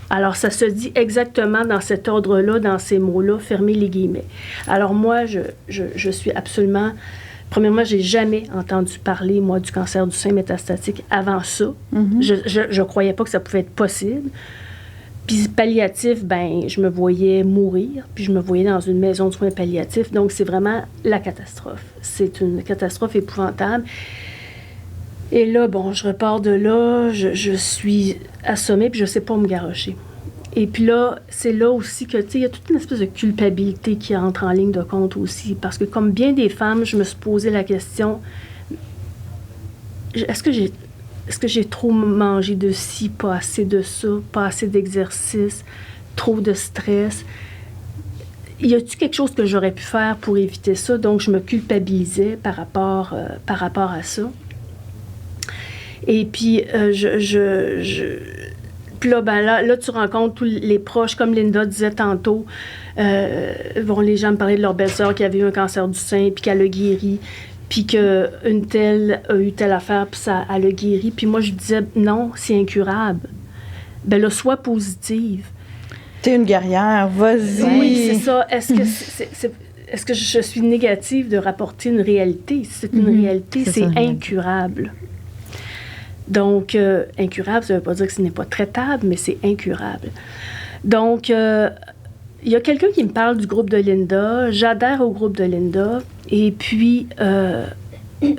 Alors, ça se dit exactement dans cet ordre-là, dans ces mots-là, fermez les guillemets. Alors, moi, je suis absolument... Premièrement, j'ai jamais entendu parler, moi, du cancer du sein métastatique avant ça. Je croyais pas que ça pouvait être possible. Puis palliatif, ben je me voyais mourir, puis je me voyais dans une maison de soins palliatifs. Donc, c'est vraiment la catastrophe. C'est une catastrophe épouvantable. Et là, bon, je repars de là, je suis assommée, puis je sais pas où me garrocher. Et puis là, c'est là aussi que, tu sais, il y a toute une espèce de culpabilité qui entre en ligne de compte aussi. Parce que comme bien des femmes, je me suis posé la question, est-ce que j'ai trop mangé de ci, pas assez de ça, pas assez d'exercice, trop de stress? Y a-t-il quelque chose que j'aurais pu faire pour éviter ça? Donc, je me culpabilisais par rapport à ça. Et puis, puis là, ben là, tu rencontres tous les proches, comme Linda disait tantôt. Les gens me parlaient de leur belle-sœur qui avait eu un cancer du sein, puis qu'elle a guéri, puis qu'une telle a eu telle affaire, puis ça, elle a guéri. Puis moi, je disais, non, c'est incurable. Ben là, sois positive. T'es une guerrière, vas-y. Oui, c'est ça. Est-ce que je suis négative de rapporter une réalité? C'est une réalité, c'est incurable. Donc, incurable, ça ne veut pas dire que ce n'est pas traitable, mais c'est incurable. Donc, il y a quelqu'un qui me parle du groupe de Linda. J'adhère au groupe de Linda. Et puis, il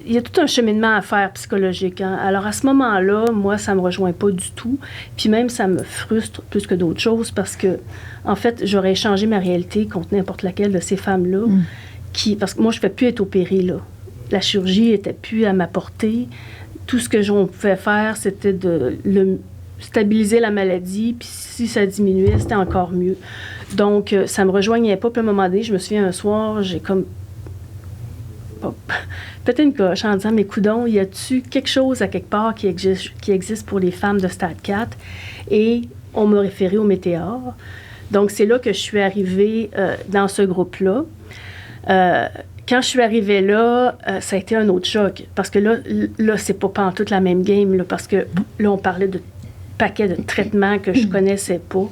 y a tout un cheminement à faire psychologique. Hein? Alors, à ce moment-là, moi, ça ne me rejoint pas du tout. Puis même, ça me frustre plus que d'autres choses parce que, en fait, j'aurais échangé ma réalité contre n'importe laquelle de ces femmes-là. Parce que moi, je ne fais plus être opérée, là. La chirurgie n'était plus à ma portée. Tout ce que j'en pouvais faire, c'était de stabiliser la maladie. Puis si ça diminuait, c'était encore mieux. Donc, ça ne me rejoignait pas. Puis à un moment donné, je me souviens un soir, j'ai comme pété une coche en disant, mais coudonc, y a-tu quelque chose à quelque part qui existe pour les femmes de stade 4? Et on m'a référé au Météor. Donc, c'est là que je suis arrivée dans ce groupe-là. Quand je suis arrivée là, ça a été un autre choc. Parce que là c'est pas pantoute la même game. Là, parce que là, on parlait de paquets de traitements que je connaissais pas.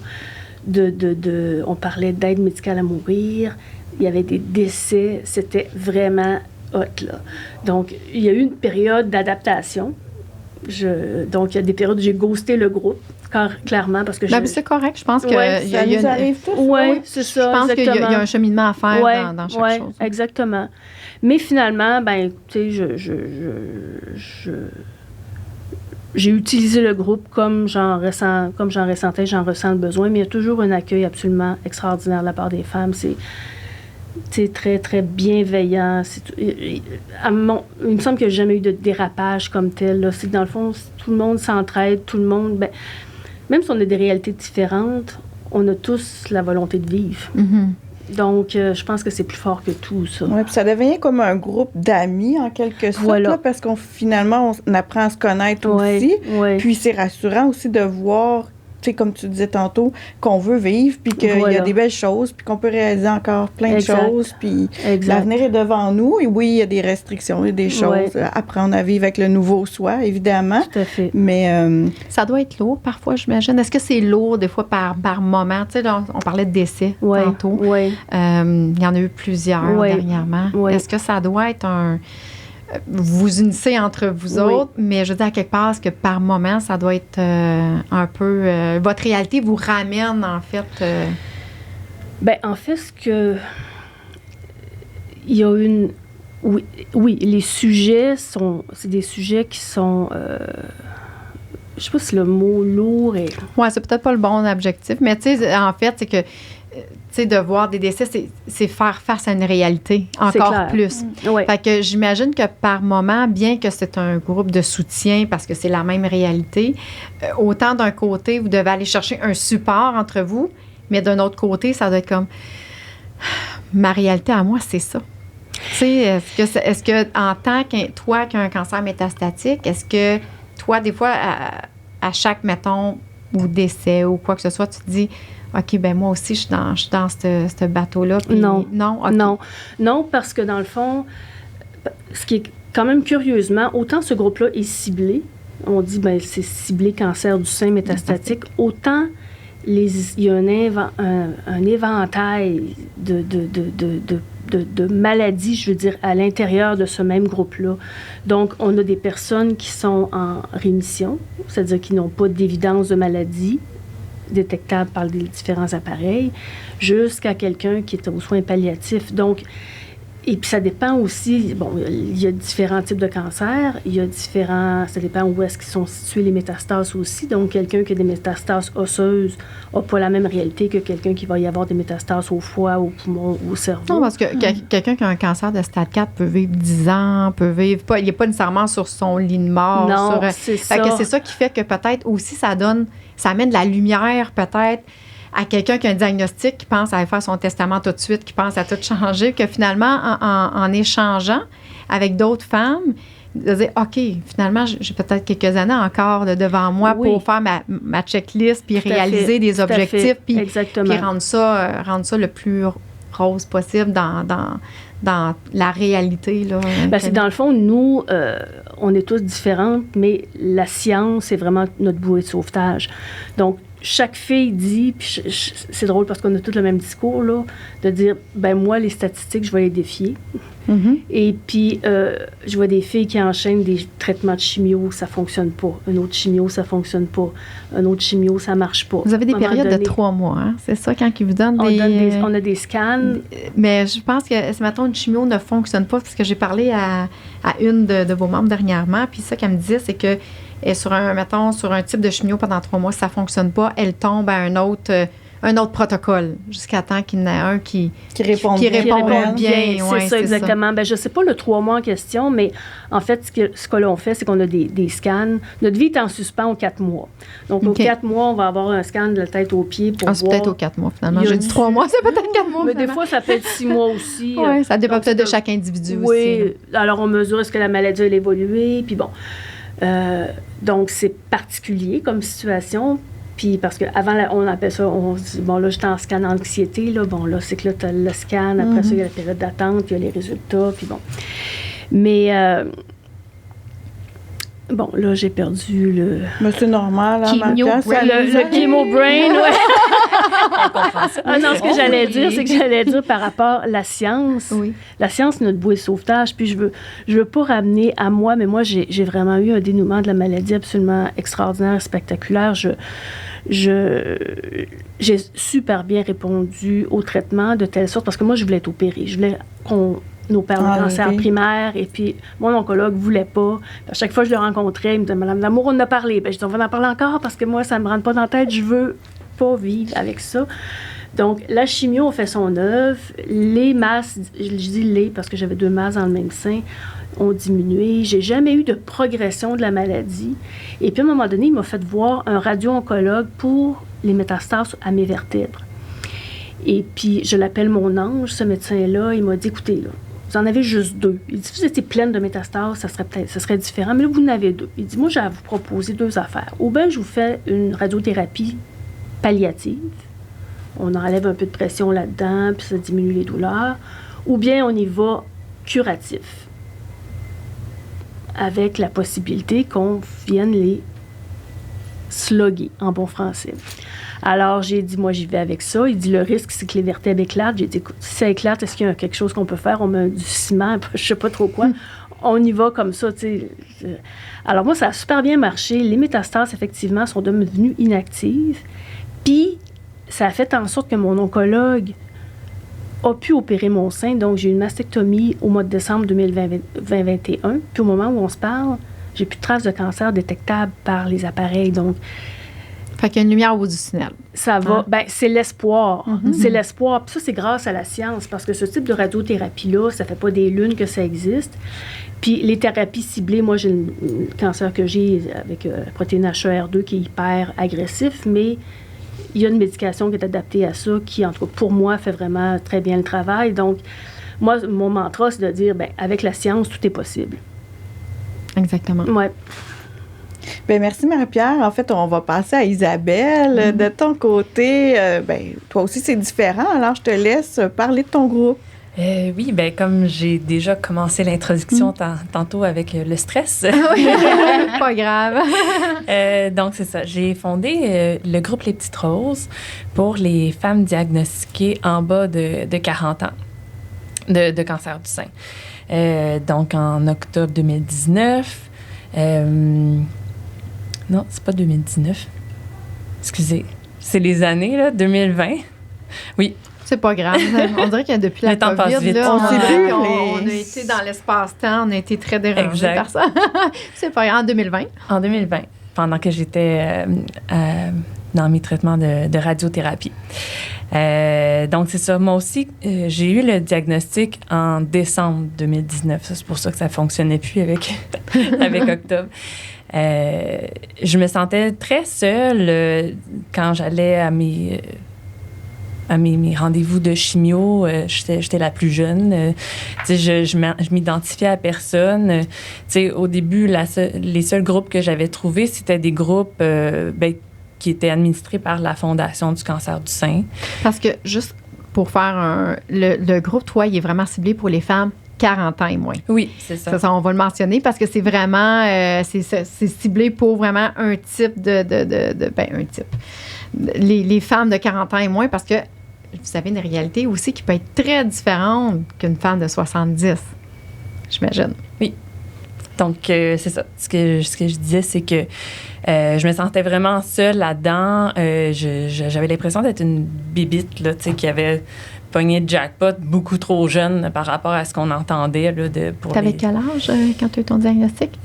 On parlait d'aide médicale à mourir. Il y avait des décès. C'était vraiment hot, là. Donc, il y a eu une période d'adaptation. Donc, il y a des périodes où j'ai ghosté le groupe, clairement, parce que c'est correct. Je pense que ça nous arrive tous. Oui, c'est ça. Je pense qu'il y a un cheminement à faire dans chaque chose. Oui, exactement. Mais finalement, ben, tu sais, j'ai utilisé le groupe comme j'en ressentais, j'en ressens le besoin, mais il y a toujours un accueil absolument extraordinaire de la part des femmes. C'est très, très bienveillant. Il me semble qu'il n'y a jamais eu de dérapage comme tel. Là. C'est que dans le fond, tout le monde s'entraide, tout le monde... Ben, même si on a des réalités différentes, on a tous la volonté de vivre. Donc, je pense que c'est plus fort que tout, ça. Oui, puis ça devient comme un groupe d'amis, en quelque sorte, là, parce finalement, on apprend à se connaître aussi. Puis c'est rassurant aussi de voir, tu sais, comme tu disais tantôt, qu'on veut vivre, puis qu'il y a des belles choses, puis qu'on peut réaliser encore plein de choses, puis l'avenir est devant nous. Et oui, il y a des restrictions, il y a des choses, apprendre à vivre avec le nouveau soi, évidemment. Tout à fait. Mais ça doit être lourd parfois, j'imagine. Est-ce que c'est lourd des fois par moment? Tu sais, là, on parlait de décès tantôt. Il y en a eu plusieurs dernièrement. Est-ce que ça doit être vous unissez entre vous autres, mais je veux dire, à quelque part, est-ce que par moment, ça doit être un peu... votre réalité vous ramène, en fait... Bien, en fait, il y a une... Oui, les sujets c'est des sujets qui sont... je sais pas si le mot lourd est... Oui, c'est peut-être pas le bon objectif, mais tu sais, en fait, c'est que... Tu sais, de voir des décès, c'est faire face à une réalité encore plus. Fait que j'imagine que par moment, bien que c'est un groupe de soutien parce que c'est la même réalité, autant d'un côté, vous devez aller chercher un support entre vous, mais d'un autre côté, ça doit être comme ma réalité à moi, c'est ça. Tu sais, est-ce que en tant que toi qui as un cancer métastatique, est-ce que toi, des fois, à chaque, mettons, ou décès ou quoi que ce soit, tu te dis... OK, ben moi aussi, je suis dans ce bateau-là. Puis non. Okay. Non, parce que dans le fond, ce qui est quand même curieusement, autant ce groupe-là est ciblé, on dit, ben c'est ciblé cancer du sein métastatique, autant il y a un éventail de maladies, je veux dire, à l'intérieur de ce même groupe-là. Donc, on a des personnes qui sont en rémission, c'est-à-dire qui n'ont pas d'évidence de maladie détectable par les différents appareils, jusqu'à quelqu'un qui est aux soins palliatifs. Donc, et puis ça dépend aussi, bon, il y a différents types de cancers, ça dépend où est-ce qu'ils sont situés les métastases aussi. Donc, quelqu'un qui a des métastases osseuses n'a pas la même réalité que quelqu'un qui va y avoir des métastases au foie, au poumon, au cerveau. Non, parce que quelqu'un qui a un cancer de stade 4 peut vivre 10 ans, il n'est pas nécessairement sur son lit de mort. Non, c'est ça. C'est ça qui fait que peut-être aussi ça amène de la lumière peut-être à quelqu'un qui a un diagnostic, qui pense à aller faire son testament tout de suite, qui pense à tout changer, que finalement, en échangeant avec d'autres femmes, de dire, OK, finalement, j'ai peut-être quelques années encore devant moi pour faire ma checklist, puis réaliser des objectifs, puis rendre ça le plus rose possible dans la réalité. Là, c'est dans le fond, nous, on est tous différentes, mais la science, c'est vraiment notre bouée de sauvetage. Donc, chaque fille dit, puis c'est drôle parce qu'on a tous le même discours, là, de dire, moi, les statistiques, je vais les défier. Mm-hmm. Et puis, je vois des filles qui enchaînent des traitements de chimio, ça fonctionne pas. Un autre chimio, ça fonctionne pas. Un autre chimio, ça marche pas. Vous avez des périodes de 3 mois, hein? C'est ça, quand ils vous donnent on a des scans. Mais je pense que, si mettons, une chimio ne fonctionne pas, parce que j'ai parlé à une de vos membres dernièrement, puis ça qu'elle me disait, c'est que sur un type de chimio pendant 3 mois, si ça ne fonctionne pas, elle tombe à un autre protocole jusqu'à temps qu'il y en ait un qui répond bien. C'est ça, exactement. Je ne sais pas le 3 mois en question, mais en fait, ce que l'on fait, c'est qu'on a des scans. Notre vie est en suspens aux 4 mois. Donc, aux 4 mois, on va avoir un scan de la tête aux pieds pour voir... C'est peut-être aux 4 mois, finalement. J'ai dit 3 mois, c'est peut-être 4 mois, mais des fois, ça peut être 6 mois aussi. Oui, ça dépend peut-être de chaque individu aussi. Oui, alors on mesure est-ce que la maladie a évolué, puis bon... donc, c'est particulier comme situation. Puis, parce qu'avant, on appelle ça, on se dit, là, j'étais en scan anxiété. Là, c'est que là, tu as le scan. Après ça, il y a la période d'attente, puis il y a les résultats. Puis bon. Mais, là, j'ai perdu le... Mais c'est normal, hein, le chemo-brain, non, ce que j'allais dire, c'est que j'allais dire par rapport à la science. Oui. La science, c'est notre bouée de sauvetage. Puis je veux pas ramener à moi, mais moi, j'ai vraiment eu un dénouement de la maladie absolument extraordinaire, spectaculaire. J'ai super bien répondu au traitement de telle sorte, parce que moi, je voulais être opérée. Je voulais qu'on opère le cancer primaire, et puis mon oncologue ne voulait pas. À chaque fois que je le rencontrais, il me disait, Madame Lamour, on en a parlé. Je dis, on va en parler encore, parce que moi, ça ne me rentre pas dans la tête, je veux pas vivre avec ça. Donc, la chimio, on fait son œuvre. Les masses, je dis les parce que j'avais 2 masses dans le même sein, ont diminué. J'ai jamais eu de progression de la maladie. Et puis, à un moment donné, il m'a fait voir un radio-oncologue pour les métastases à mes vertèbres. Et puis, je l'appelle mon ange, ce médecin-là. Il m'a dit, écoutez, là, vous en avez juste 2. Il dit, si vous étiez pleine de métastases, ça serait différent. Mais là, vous en avez 2. Il dit, moi, j'ai à vous proposer 2 affaires. Ou bien, je vous fais une radiothérapie palliative. On enlève un peu de pression là-dedans, puis ça diminue les douleurs. Ou bien, on y va curatif, avec la possibilité qu'on vienne les sloguer, en bon français. Alors, j'ai dit, moi, j'y vais avec ça. Il dit, le risque, c'est que les vertèbres éclatent. J'ai dit, écoute, si ça éclate, est-ce qu'il y a quelque chose qu'on peut faire? On met du ciment, je sais pas trop quoi. On y va comme ça, tu sais. Alors, moi, ça a super bien marché. Les métastases, effectivement, sont devenues inactives. Puis, ça a fait en sorte que mon oncologue a pu opérer mon sein. Donc, j'ai eu une mastectomie au mois de décembre 2021. Puis, au moment où on se parle, j'ai plus de traces de cancer détectables par les appareils. Donc, fait qu'il y a une lumière au bout du tunnel. Ça va. C'est l'espoir. Mm-hmm. C'est l'espoir. Puis ça, c'est grâce à la science. Parce que ce type de radiothérapie-là, ça fait pas des lunes que ça existe. Puis les thérapies ciblées, moi, j'ai le cancer que j'ai avec la protéine HER2 qui est hyper agressif, mais il y a une médication qui est adaptée à ça, qui, en tout cas, pour moi, fait vraiment très bien le travail. Donc, moi, mon mantra, c'est de dire, avec la science, tout est possible. Exactement. Ouais. Bien, merci Marie-Pierre. En fait, on va passer à Isabelle. De ton côté, toi aussi, c'est différent. Alors, je te laisse parler de ton groupe. Oui, comme j'ai déjà commencé l'introduction tantôt avec le stress. Pas grave. Donc, c'est ça. J'ai fondé le groupe Les Petites Roses pour les femmes diagnostiquées en bas de 40 ans. de cancer du sein. Donc, en octobre 2019... non, c'est pas 2019. Excusez. C'est les années, là, 2020. Oui. C'est pas grave. On dirait que depuis la Le temps passe COVID, vite. là, On sait plus, on a été dans l'espace-temps, on a été très dérangés Exact. par ça. C'est pas grave. En 2020. En 2020, pendant que j'étais dans mes traitements de radiothérapie. Donc, c'est ça. Moi aussi, j'ai eu le diagnostic en décembre 2019. Ça, c'est pour ça que ça fonctionnait plus avec Octobre. Je me sentais très seule quand j'allais à mes rendez-vous de chimio. J'étais la plus jeune. Je m'identifiais à personne. Au début, les seuls groupes que j'avais trouvés, c'était des groupes qui étaient administrés par la Fondation du cancer du sein. Parce que, juste pour faire le groupe, toi, il est vraiment ciblé pour les femmes 40 ans et moins. Oui, c'est ça. Ça, on va le mentionner parce que c'est vraiment, c'est ciblé pour vraiment un type un type. Les femmes de 40 ans et moins, parce que vous avez une réalité aussi qui peut être très différente qu'une femme de 70, j'imagine. Oui. Donc, c'est ça. Ce que je disais, c'est que je me sentais vraiment seule là-dedans. J'avais l'impression d'être une bibite, là, qui avait pogné de jackpot beaucoup trop jeune par rapport à ce qu'on entendait. T'avais quel âge quand tu as eu ton diagnostic?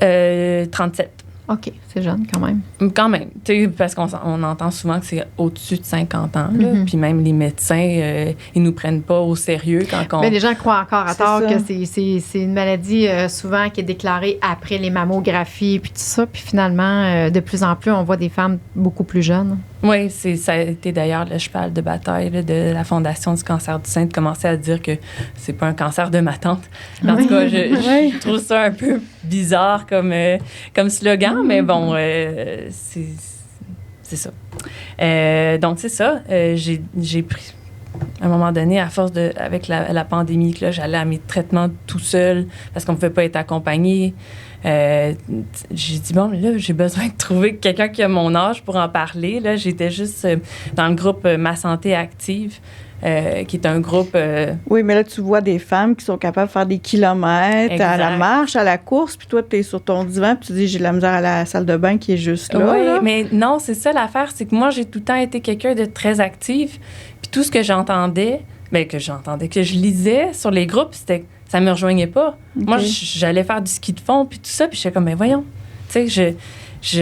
37. OK, c'est jeune quand même. Quand même, parce qu'on entend souvent que c'est au-dessus de 50 ans. Là, puis même les médecins, ils nous prennent pas au sérieux quand on... Mais les gens croient encore à tort ça. que c'est une maladie souvent qui est déclarée après les mammographies puis tout ça. Puis finalement, de plus en plus, on voit des femmes beaucoup plus jeunes. Oui, ça a été d'ailleurs le cheval de bataille là, de la Fondation du cancer du sein de commencer à dire que c'est pas un cancer de ma tante. En tout cas, je trouve ça un peu bizarre comme slogan, mais bon, c'est ça. Donc, c'est ça. J'ai pris, à un moment donné, à force avec la pandémie, que là, j'allais à mes traitements tout seul parce qu'on ne pouvait pas être accompagné. J'ai dit, bon, là, j'ai besoin de trouver quelqu'un qui a mon âge pour en parler. Là, j'étais juste dans le groupe Ma Santé Active, qui est un groupe... Oui, mais là, tu vois des femmes qui sont capables de faire des kilomètres Exact. à la marche, à la course, puis toi, tu es sur ton divan, puis tu dis, j'ai de la misère à la salle de bain qui est juste là. Oui, là. mais non, c'est ça l'affaire, c'est que moi, j'ai tout le temps été quelqu'un de très actif. Puis tout ce que j'entendais, que je lisais sur les groupes, ça me rejoignait pas. Okay. Moi, j'allais faire du ski de fond, puis tout ça, puis j'étais comme, mais voyons. Tu sais,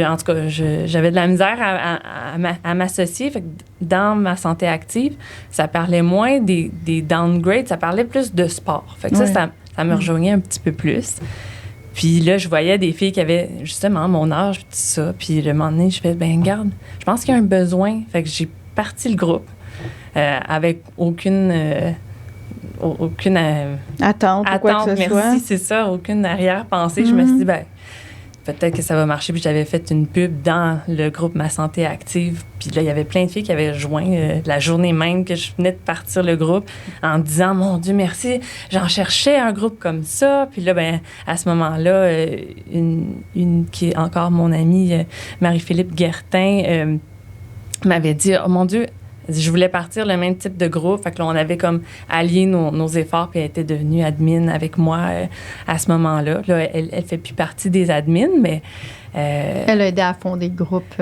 en tout cas, j'avais de la misère à m'associer. Fait que dans Ma Santé Active, ça parlait moins des downgrades, ça parlait plus de sport. Fait que ça me rejoignait un petit peu plus. Puis là, je voyais des filles qui avaient justement mon âge, puis tout ça. Puis le moment donné, je fais, garde, je pense qu'il y a un besoin. Fait que j'ai parti le groupe avec aucune Attente ou quoi que ce soit. Merci, c'est ça, aucune arrière-pensée. Je me suis dit, peut-être que ça va marcher. Puis j'avais fait une pub dans le groupe Ma Santé Active. Puis là, il y avait plein de filles qui avaient joint la journée même que je venais de partir le groupe en disant, mon Dieu, merci, j'en cherchais un groupe comme ça. Puis là, à ce moment-là, une qui est encore mon amie, Marie-Philippe Guertin, m'avait dit, oh mon Dieu, je voulais partir le même type de groupe. Fait que là, on avait comme allié nos efforts, puis elle était devenue admin avec moi à ce moment-là. Là, elle fait plus partie des admins, mais... Elle a aidé à fonder le groupe.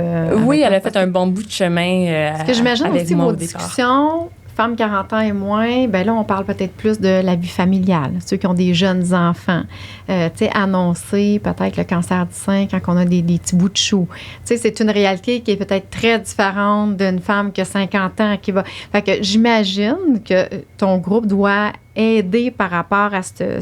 Oui, elle a fait un bon bout de chemin Parce que j'imagine avec aussi moi vos au départ. discussions, femmes 40 ans et moins, là, on parle peut-être plus de la vie familiale, ceux qui ont des jeunes enfants. Tu sais, annoncer peut-être le cancer du sein quand on a des petits bouts de chou. Tu sais, c'est une réalité qui est peut-être très différente d'une femme qui a 50 ans qui va... Fait que j'imagine que ton groupe doit aider par rapport à ce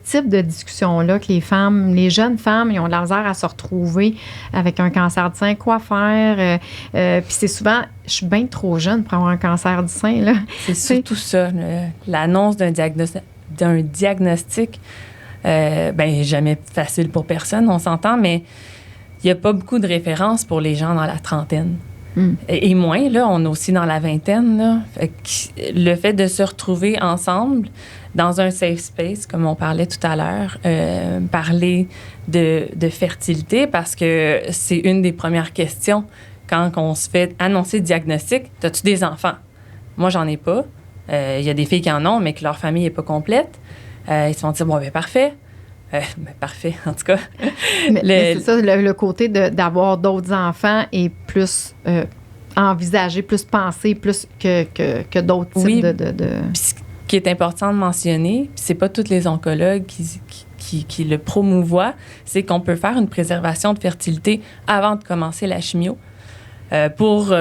type de discussion-là, que les jeunes femmes, ils ont de la misère à se retrouver avec un cancer du sein, quoi faire. Puis c'est souvent, je suis bien trop jeune pour avoir un cancer du sein, là. C'est surtout ça, l'annonce d'un diagnostic, jamais facile pour personne, on s'entend, mais il n'y a pas beaucoup de références pour les gens dans la trentaine. Et moins, là, on est aussi dans la vingtaine. Là. Le fait de se retrouver ensemble dans un safe space, comme on parlait tout à l'heure, parler de fertilité, parce que c'est une des premières questions quand on se fait annoncer le diagnostic. As-tu des enfants? Moi, j'en ai pas. il y a des filles qui en ont, mais que leur famille n'est pas complète. Ils se vont dire, bon, ben parfait. Parfait, en tout cas. Mais c'est ça, le côté d'avoir d'autres enfants est plus envisagé, plus pensé, plus que d'autres types de... Puis ce qui est important de mentionner, puis c'est pas tous les oncologues qui le promouvoient, c'est qu'on peut faire une préservation de fertilité avant de commencer la chimio pour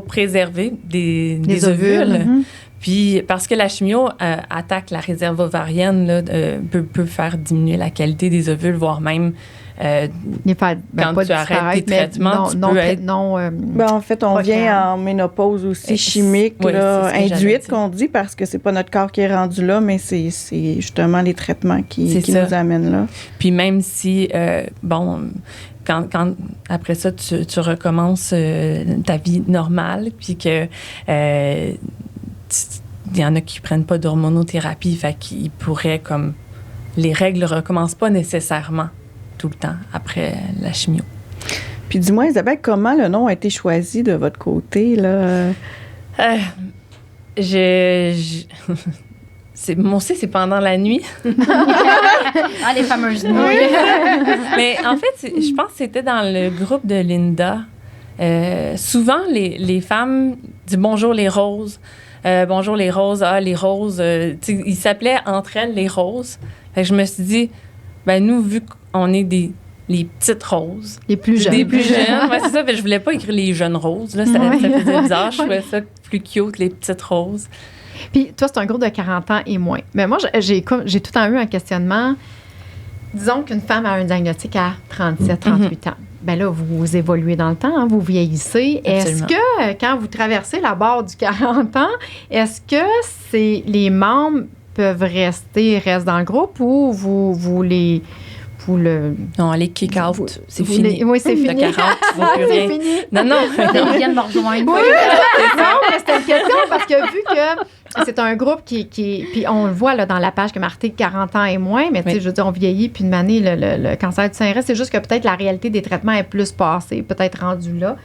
préserver des ovules. Mm-hmm. Puis, parce que la chimio attaque la réserve ovarienne, là, peut faire diminuer la qualité des ovules, voire même quand tu arrêtes tes traitements, tu peux être... en fait, on vient en ménopause aussi chimique, induite, qu'on dit, parce que c'est pas notre corps qui est rendu là, mais c'est justement les traitements qui nous amènent là. Puis même si, quand après ça, tu recommences ta vie normale, puis que... il y en a qui prennent pas d'hormonothérapie, fait qu'ils pourraient comme... Les règles recommencent pas nécessairement tout le temps après la chimio. Puis dis-moi, Isabelle, comment le nom a été choisi de votre côté, là? Mon C, c'est pendant la nuit. Les fameuses nuits. Oui. Mais en fait, je pense que c'était dans le groupe de Linda. Souvent, les femmes disent « Bonjour les roses ». Bonjour les roses, les roses. Ils s'appelaient entre elles les roses. Fait que je me suis dit, nous, vu qu'on est les petites roses. Les plus jeunes. Des plus jeunes. Ouais, c'est ça. Je voulais pas écrire les jeunes roses. Là, ça faisait bizarre. Je trouvais ça plus cute, les petites roses. Puis toi, c'est un groupe de 40 ans et moins. Mais moi, j'ai tout le temps eu un questionnement. Disons qu'une femme a un diagnostic à 37, 38 ans. Bien là, vous évoluez dans le temps, hein, vous vieillissez. Absolument. Est-ce que, quand vous traversez la barre du 40 ans, est-ce que les membres peuvent restent dans le groupe ou vous les... Non, les kick-out, c'est fini. Oui, c'est fini. 40, c'est fini. Non. Ils viennent me rejoindre. Oui, non, mais c'était une question parce que vu que c'est un groupe qui puis on le voit là, dans la page que marqué 40 ans et moins, mais tu sais, je veux dire, on vieillit, puis une année, le cancer du sein reste. C'est juste que peut-être la réalité des traitements est plus passée, peut-être rendue là.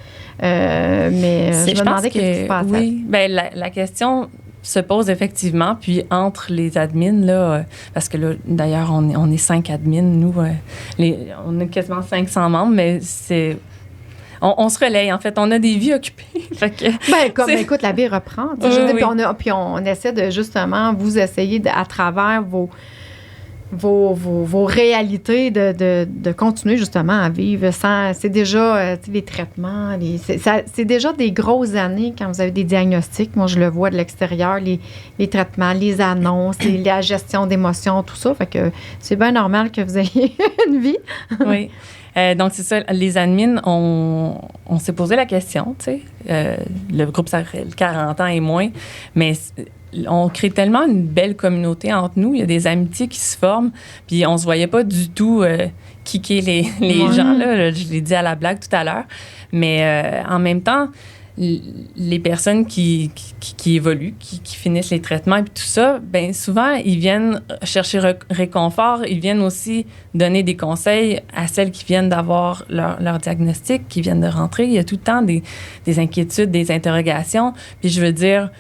Mais je me demandais qu'est-ce qui se passait. Oui, bien, la question se pose effectivement, puis entre les admins, là, parce que là, d'ailleurs, on est 5 admins, nous, on a quasiment 500 membres, mais c'est... On se relaye, en fait. On a des vies occupées. Fait que, écoute, la vie reprend. Puis on essaie de, justement, vous essayer, à travers vos réalités, de continuer, justement, à vivre sans... C'est déjà, les traitements, c'est déjà des grosses années quand vous avez des diagnostics. Moi, je le vois de l'extérieur, les traitements, les annonces, la gestion d'émotions, tout ça. Fait que c'est bien normal que vous ayez une vie. Oui. Donc, c'est ça, les admins, on s'est posé la question, tu sais. Le groupe s'appelle 40 ans et moins, mais on crée tellement une belle communauté entre nous. Il y a des amitiés qui se forment, puis on se voyait pas du tout kicker les gens, là. Je l'ai dit à la blague tout à l'heure. Mais en même temps, les personnes qui évoluent, qui finissent les traitements et tout ça, bien souvent, ils viennent chercher réconfort. Ils viennent aussi donner des conseils à celles qui viennent d'avoir leur diagnostic, qui viennent de rentrer. Il y a tout le temps des inquiétudes, des interrogations. Puis je veux dire,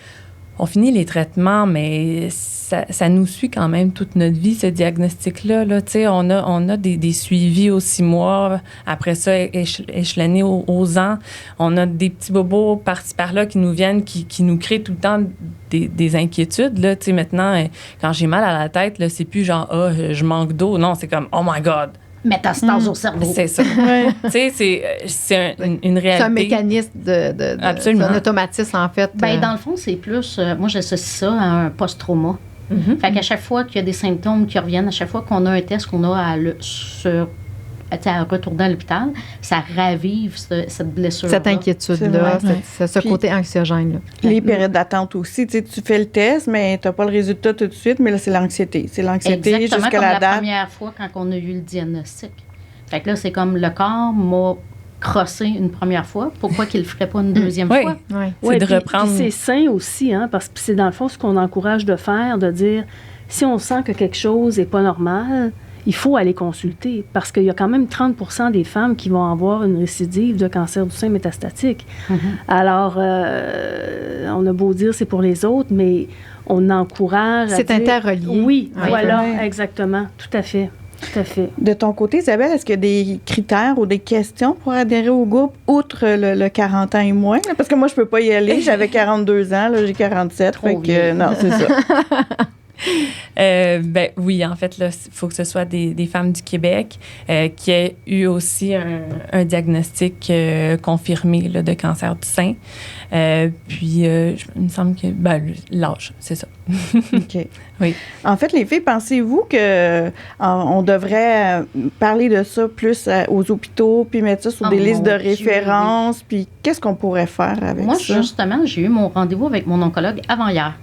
on finit les traitements, mais ça nous suit quand même toute notre vie, ce diagnostic-là. Là. Tu sais, on a des suivis aux 6 mois. Après ça, échelonnés aux ans. On a des petits bobos par-ci, par-là qui nous viennent, qui nous créent tout le temps des inquiétudes. Là. Tu sais, maintenant, quand j'ai mal à la tête, là, c'est plus genre, je manque d'eau. Non, c'est comme, oh my God! Métastase au cerveau. C'est ça. Tu sais, c'est une réalité. C'est un mécanisme Absolument. C'est un automatisme, en fait. Bien, dans le fond, c'est plus... moi, j'associe ça à un post-trauma. Mm-hmm. Fait qu'à chaque fois qu'il y a des symptômes qui reviennent, à chaque fois qu'on a un test qu'on a à retourner à l'hôpital, ça ravive cette blessure. Cette inquiétude-là, ce côté anxiogène-là. Les périodes d'attente aussi. Tu fais le test, mais tu n'as pas le résultat tout de suite, mais là, c'est l'anxiété. C'est l'anxiété jusqu'à comme la date. La première fois quand on a eu le diagnostic. Fait que là, c'est comme le corps m'a crossé une première fois. Pourquoi qu'il ne le ferait pas une deuxième fois? Oui. C'est de reprendre. Puis c'est sain aussi, hein, parce que c'est dans le fond ce qu'on encourage de faire, de dire, si on sent que quelque chose n'est pas normal, il faut aller consulter parce qu'il y a quand même 30% des femmes qui vont avoir une récidive de cancer du sein métastatique. Alors, on a beau dire c'est pour les autres, mais on encourage C'est interrelié. Oui, voilà, Ouais. exactement, tout à fait. Tout à fait. De ton côté, Isabelle, est-ce qu'il y a des critères ou des questions pour adhérer au groupe, outre le 40 ans et moins? Là? Parce que moi, je peux pas y aller. J'avais 42 ans, là, j'ai 47. Fait que, non, c'est ça. Ben oui, en fait, il faut que ce soit des femmes du Québec qui aient eu aussi un diagnostic confirmé là, de cancer du sein. Puis, il me semble que l'âge, c'est ça. OK. Oui. En fait, les filles, pensez-vous qu'on devrait parler de ça plus aux hôpitaux, puis mettre ça sur Oh des listes de mon Dieu, référence, puis qu'est-ce qu'on pourrait faire avec Moi, ça? justement, j'ai eu mon rendez-vous avec mon oncologue avant-hier.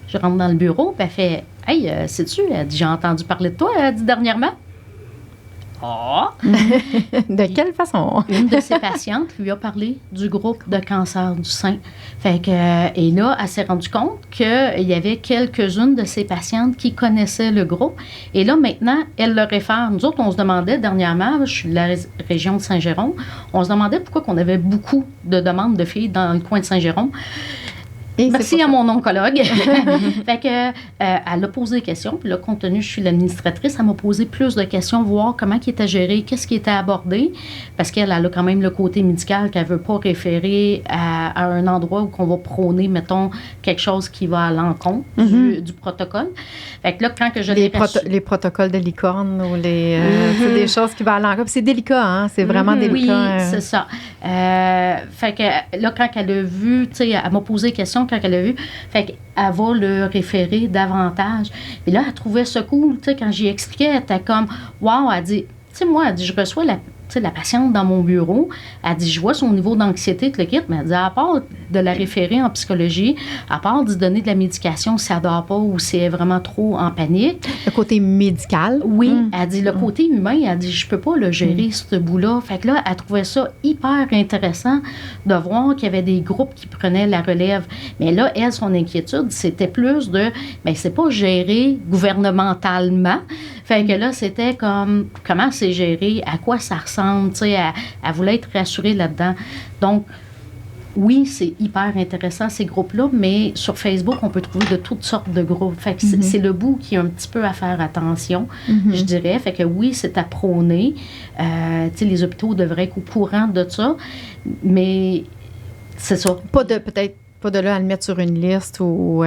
Je rentre dans le bureau, puis elle fait « Hey, sais-tu, elle dit, j'ai entendu parler de toi, elle dit dernièrement. » Ah! De quelle façon? Une de ses patientes lui a parlé du groupe de cancer du sein. Fait que, et là, elle s'est rendue compte qu'il y avait quelques-unes de ses patientes qui connaissaient le groupe. Et là, maintenant, elle le réfère. Nous autres, on se demandait dernièrement, je suis de la région de Saint-Jérôme, on se demandait pourquoi on avait beaucoup de demandes de filles dans le coin de Saint-Jérôme. Et Merci à mon oncologue. Fait que, elle a posé des questions. Puis là, compte tenu que je suis l'administratrice, elle m'a posé plus de questions, voir comment il était géré, qu'est-ce qui était abordé. Parce qu'elle a quand même le côté médical qu'elle ne veut pas référer à un endroit où on va prôner, mettons, quelque chose qui va à l'encontre du protocole. Fait que là, quand que je l'ai les protocoles de licorne ou c'est des choses qui vont à l'encontre. Puis c'est délicat, hein? C'est vraiment délicat. Oui, c'est ça. Fait que là, quand elle a vu, tu sais, elle m'a posé des questions quand elle a vu, fait qu'elle va le référer davantage. Puis là, elle trouvait ça cool, tu sais, quand j'y expliquais, elle était comme, wow, elle dit, tu sais, moi, elle dit, je reçois la patiente dans mon bureau, elle dit, je vois son niveau d'anxiété, tout le kit, mais elle dit, à part de la référer en psychologie, à part de donner de la médication si elle ne dort pas ou si elle est vraiment trop en panique. Le côté médical. Oui, elle dit, le côté humain, elle dit, je peux pas le gérer, ce bout-là. Fait que là, elle trouvait ça hyper intéressant de voir qu'il y avait des groupes qui prenaient la relève. Mais là, elle, son inquiétude, c'était plus de, bien, c'est pas géré gouvernementalement. Fait que là, c'était comme, comment c'est géré, à quoi ça ressemble, tu sais, elle voulait être rassurée là-dedans. Donc, oui, c'est hyper intéressant, ces groupes-là, mais sur Facebook, on peut trouver de toutes sortes de groupes. Fait que c'est le bout qui a un petit peu à faire attention, je dirais. Fait que oui, c'est à prôner. Tu sais, les hôpitaux devraient être au courant de ça, mais c'est ça. Peut-être pas de là à le mettre sur une liste ou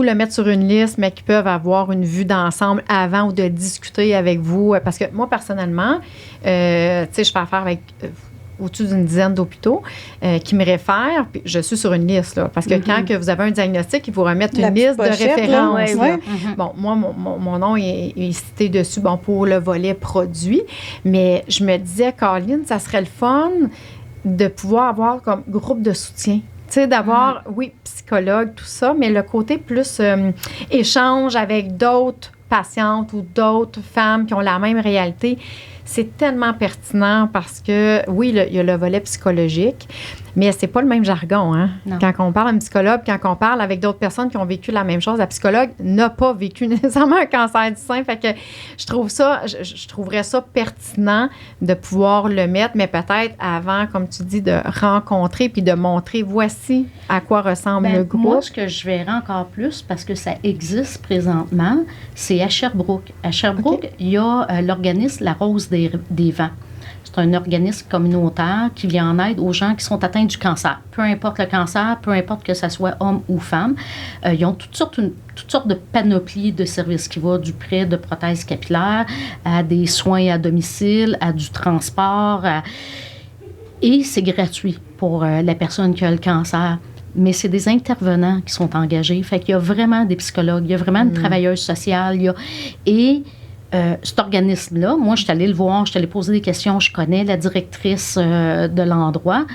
le mettre sur une liste, mais qui peuvent avoir une vue d'ensemble avant ou de discuter avec vous. Parce que moi, personnellement, tu sais, je fais affaire avec au-dessus d'une dizaine d'hôpitaux qui me réfèrent. Puis je suis sur une liste, là, parce que quand que vous avez un diagnostic, ils vous remettent une liste de références. Ouais. Bon, moi, mon nom est cité dessus pour le volet produit, mais je me disais, Caroline, ça serait le fun de pouvoir avoir comme groupe de soutien. Tu sais, d'avoir, oui, psychologue, tout ça, mais le côté plus échange avec d'autres patientes ou d'autres femmes qui ont la même réalité, c'est tellement pertinent parce que, oui, il y a le volet psychologique, mais c'est pas le même jargon, hein? Quand on parle à un psychologue, quand on parle avec d'autres personnes qui ont vécu la même chose, la psychologue n'a pas vécu nécessairement un cancer du sein. Fait que je trouverais ça pertinent de pouvoir le mettre, mais peut-être avant, comme tu dis, de rencontrer puis de montrer, voici à quoi ressemble le groupe. Moi, ce que je verrais encore plus, parce que ça existe présentement, c'est à Sherbrooke. À Sherbrooke, il y a l'organisme La Rose des Vents. C'est un organisme communautaire qui vient en aide aux gens qui sont atteints du cancer. Peu importe le cancer, peu importe que ce soit homme ou femme. Ils ont toutes sortes de panoplies de services qui vont du prêt de prothèses capillaires à des soins à domicile, à du transport. Et c'est gratuit pour la personne qui a le cancer. Mais c'est des intervenants qui sont engagés. Fait qu'il y a vraiment des psychologues, il y a vraiment une travailleuse sociale. Cet organisme-là, moi, je suis allée le voir, je suis allée poser des questions, je connais la directrice de l'endroit.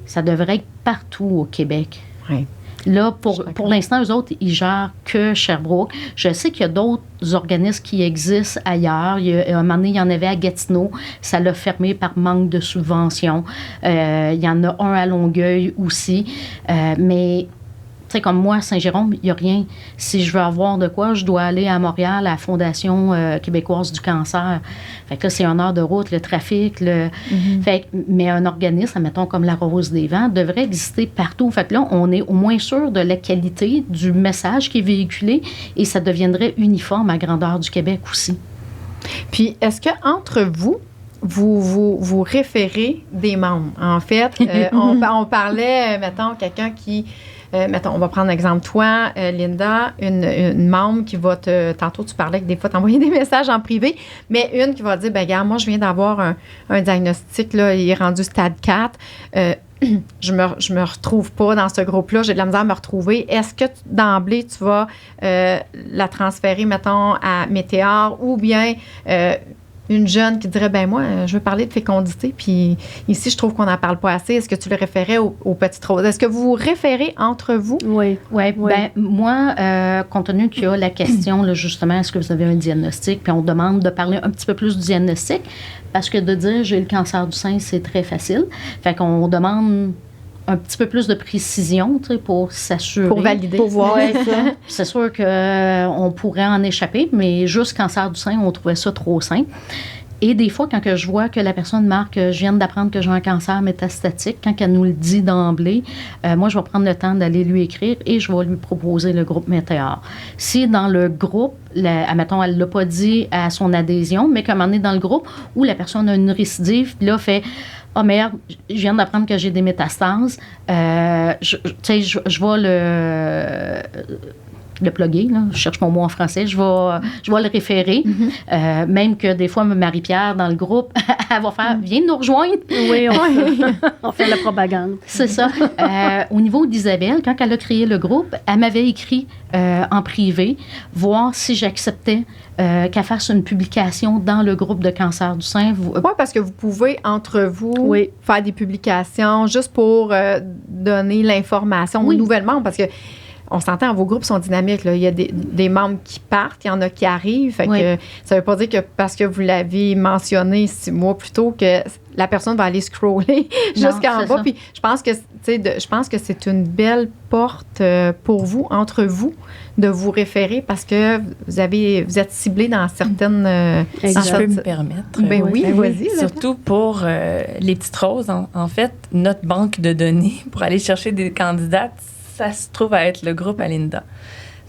Ça devrait être partout au Québec. Oui. Là, pour l'instant, eux autres, ils gèrent que Sherbrooke. Je sais qu'il y a d'autres organismes qui existent ailleurs. À un moment donné, il y en avait à Gatineau. Ça l'a fermé par manque de subventions. Il y en a un à Longueuil aussi. Mais sais, comme moi, à Saint-Jérôme, il n'y a rien. Si je veux avoir de quoi, je dois aller à Montréal, à la Fondation québécoise du cancer. Fait que là, c'est 1 heure de route, le trafic. Fait que, mais un organisme, mettons, comme la Rose des Vents, devrait exister partout. Fait que là, on est au moins sûr de la qualité du message qui est véhiculé et ça deviendrait uniforme à grandeur du Québec aussi. Puis, est-ce qu'entre vous référez des membres? En fait, on parlait, mettons, quelqu'un qui... mettons, on va prendre l'exemple toi, Linda, une membre qui va tantôt tu parlais que des fois t'envoyer des messages en privé, mais une qui va dire, ben regarde, moi je viens d'avoir un diagnostic, là, il est rendu stade 4, je me retrouve pas dans ce groupe-là, j'ai de la misère à me retrouver. Est-ce que d'emblée tu vas la transférer, mettons, à Météor ou bien une jeune qui dirait, ben moi, je veux parler de fécondité, puis ici, je trouve qu'on n'en parle pas assez. Est-ce que tu le référais aux petites roses? Est-ce que vous vous référez entre vous? Oui. Ben moi, compte tenu qu'il y a la question, là, justement, est-ce que vous avez un diagnostic? Puis on demande de parler un petit peu plus du diagnostic, parce que de dire j'ai le cancer du sein, c'est très facile. Fait qu'on demande un petit peu plus de précision, tu sais, pour s'assurer. Pour valider. Pour voir ça. C'est sûr qu'on pourrait en échapper, mais juste cancer du sein, on trouvait ça trop simple. Et des fois, quand que je vois que la personne marque, je viens d'apprendre que j'ai un cancer métastatique, quand elle nous le dit d'emblée, moi, je vais prendre le temps d'aller lui écrire et je vais lui proposer le groupe Météor. Si dans le groupe, admettons, elle ne l'a pas dit à son adhésion, mais comme on est dans le groupe où la personne a une récidive, puis là, fait... Ah, merde, je viens d'apprendre que j'ai des métastases. Je vais le plugger, là. Je cherche mon mot en français. Je vais le référer. Même que des fois, Marie-Pierre, dans le groupe, elle va faire « Viens nous rejoindre! » Oui, on fait la propagande. C'est ça. Au niveau d'Isabelle, quand elle a créé le groupe, elle m'avait écrit en privé, voir si j'acceptais qu'elle fasse une publication dans le groupe de cancer du sein. Oui, parce que vous pouvez, entre vous, faire des publications juste pour donner l'information aux nouvelles membres, parce que on s'entend, vos groupes sont dynamiques. Là. Il y a des membres qui partent, il y en a qui arrivent. Fait que ça ne veut pas dire que parce que vous l'avez mentionné 6 mois plus tôt que la personne va aller scroller jusqu'en bas. Puis je pense que c'est une belle porte pour vous, entre vous, de vous référer parce que vous êtes ciblé dans certaines... Si je peux me permettre. Ben oui, vas-y. Surtout pour les petites roses, en fait, notre banque de données pour aller chercher des candidates, ça se trouve à être le groupe à Linda.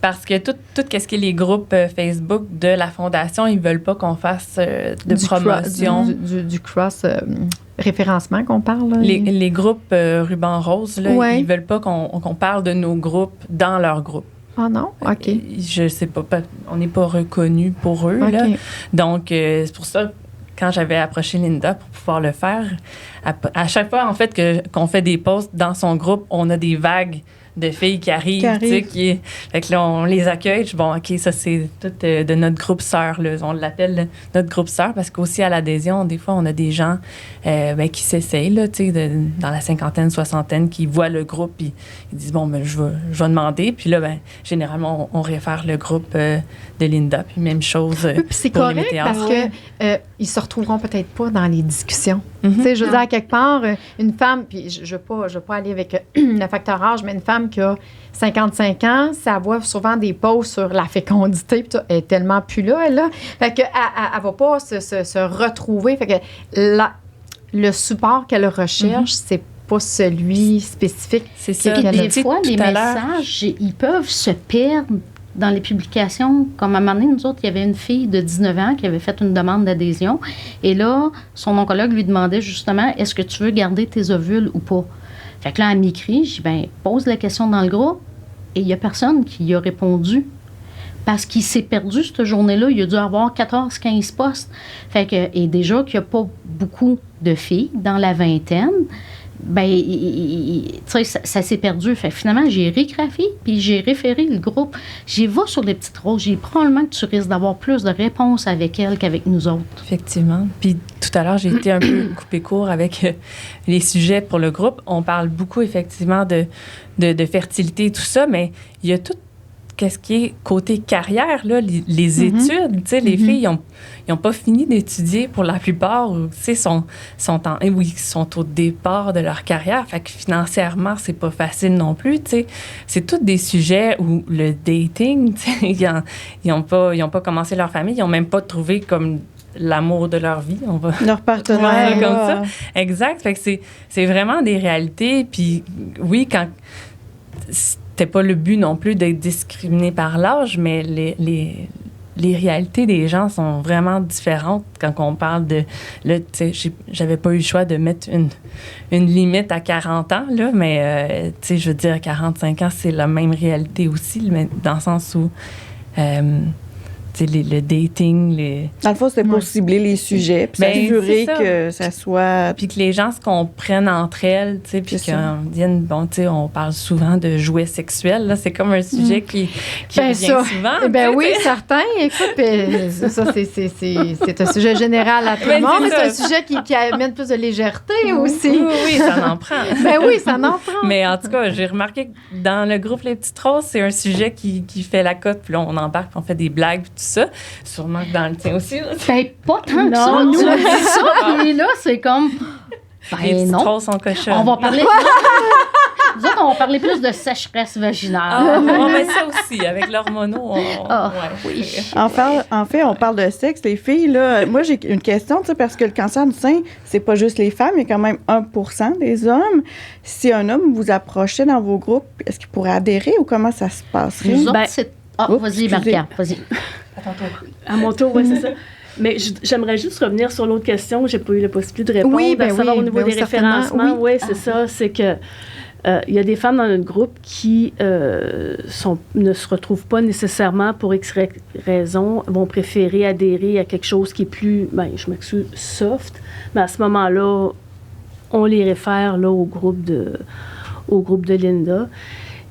Parce que tout ce qui est les groupes Facebook de la Fondation, ils ne veulent pas qu'on fasse de promotion. Du cross-référencement qu'on parle. Là, les groupes ruban rose, là, ils ne veulent pas qu'on parle de nos groupes dans leur groupe. Ah non? OK. Je ne sais pas, on n'est pas reconnu pour eux. Okay. Là. Donc, c'est pour ça quand j'avais approché Linda pour pouvoir le faire, à chaque fois, en fait, qu'on fait des posts dans son groupe, on a des vagues de filles qui arrivent. Fait que là, on les accueille. Bon, OK, ça, c'est tout de notre groupe sœur. Là. On l'appelle notre groupe sœur parce qu'aussi à l'adhésion, des fois, on a des gens qui s'essayent, là, dans la cinquantaine, soixantaine, qui voient le groupe et ils disent, bon, ben, je vais demander. Puis là, généralement, on réfère le groupe de Linda. Puis même chose puis c'est pour correct les parce que ils se retrouveront peut-être pas dans les discussions. Tu sais, je veux dire, à quelque part, une femme, puis je veux pas aller avec le facteur âge, mais une femme qui a 55 ans, ça voit souvent des posts sur la fécondité, puis elle est tellement plus là, elle, là. Fait qu'elle ne va pas se retrouver. Fait que le support qu'elle recherche, c'est pas celui spécifique. C'est ça. Puis des fois, les messages, ils peuvent se perdre dans les publications. Comme à un moment donné, nous autres, il y avait une fille de 19 ans qui avait fait une demande d'adhésion. Et là, son oncologue lui demandait justement, est-ce que tu veux garder tes ovules ou pas? Fait que là, elle m'écrit, je dis, pose la question dans le groupe. Et il n'y a personne qui y a répondu. Parce qu'il s'est perdu cette journée-là. Il a dû avoir 14-15 postes. Fait que, et déjà qu'il n'y a pas beaucoup de filles dans la vingtaine, ça s'est perdu. Fait que finalement, j'ai régraphié, puis j'ai référé le groupe. J'y vais sur les petites roses. J'ai probablement que tu risques d'avoir plus de réponses avec elles qu'avec nous autres. Effectivement. Puis tout à l'heure, j'ai été un peu coupé court avec les sujets pour le groupe. On parle beaucoup, effectivement, de fertilité et tout ça, mais il y a tout qu'est-ce qui est côté carrière, là, les études, tu sais, les filles, ils n'ont pas fini d'étudier pour la plupart, ou, tu sais, sont au départ de leur carrière. Fait que financièrement, c'est pas facile non plus, tu sais. C'est tous des sujets où le dating, tu sais, ils n'ont pas commencé leur famille, ils n'ont même pas trouvé comme l'amour de leur vie, on va leur partenaire comme ça. Exact. Fait que c'est vraiment des réalités. Puis oui, quand c'était pas le but non plus d'être discriminé par l'âge, mais les réalités des gens sont vraiment différentes quand on parle de... Là, tu sais, j'avais pas eu le choix de mettre une limite à 40 ans, là, mais, tu sais, je veux dire, à 45 ans, c'est la même réalité aussi, mais dans le sens où... le dating, Dans le fond, c'était pour cibler les sujets, puis s'assurer que ça soit... Puis que les gens se comprennent entre elles, tu sais, puis qu'on vienne... Bon, tu sais, on parle souvent de jouets sexuels, là, c'est comme un sujet qui revient souvent. Ben oui, certain. Écoute, ça, c'est un sujet général à tout le monde, mais c'est un sujet qui amène plus de légèreté aussi. Oui, ça en prend. Ben oui, ça en prend. Mais en tout cas, j'ai remarqué que dans le groupe Les Petites Roses, c'est un sujet qui fait la cote, puis là, on embarque, puis on fait des blagues, puis tout ça. Sûrement que dans le tien aussi. Là. Ben, pas tant que ça. Nous, on dit ça, puis là, c'est comme... Les petites non. roses sont cochonnes. On va parler... Nous autres, on va parler plus de sécheresse vaginale. On met ça aussi. Avec l'hormono, oui. En fait, on parle de sexe. Les filles, là, moi, j'ai une question, parce que le cancer du sein, c'est pas juste les femmes, il y a quand même 1% des hommes. Si un homme vous approchait dans vos groupes, est-ce qu'il pourrait adhérer ou comment ça se passerait? Nous autres, c'est... vas-y, Maria, vas-y. À ton tour. À mon tour, oui, c'est ça. Mais j'aimerais juste revenir sur l'autre question. J'ai pas eu la possibilité de répondre. À savoir au niveau des référencements. Oui, c'est ça. C'est que il y a des femmes dans notre groupe qui ne se retrouvent pas nécessairement pour X raisons, vont préférer adhérer à quelque chose qui est plus, je m'excuse, soft. Mais à ce moment-là, on les réfère là, au groupe de Linda.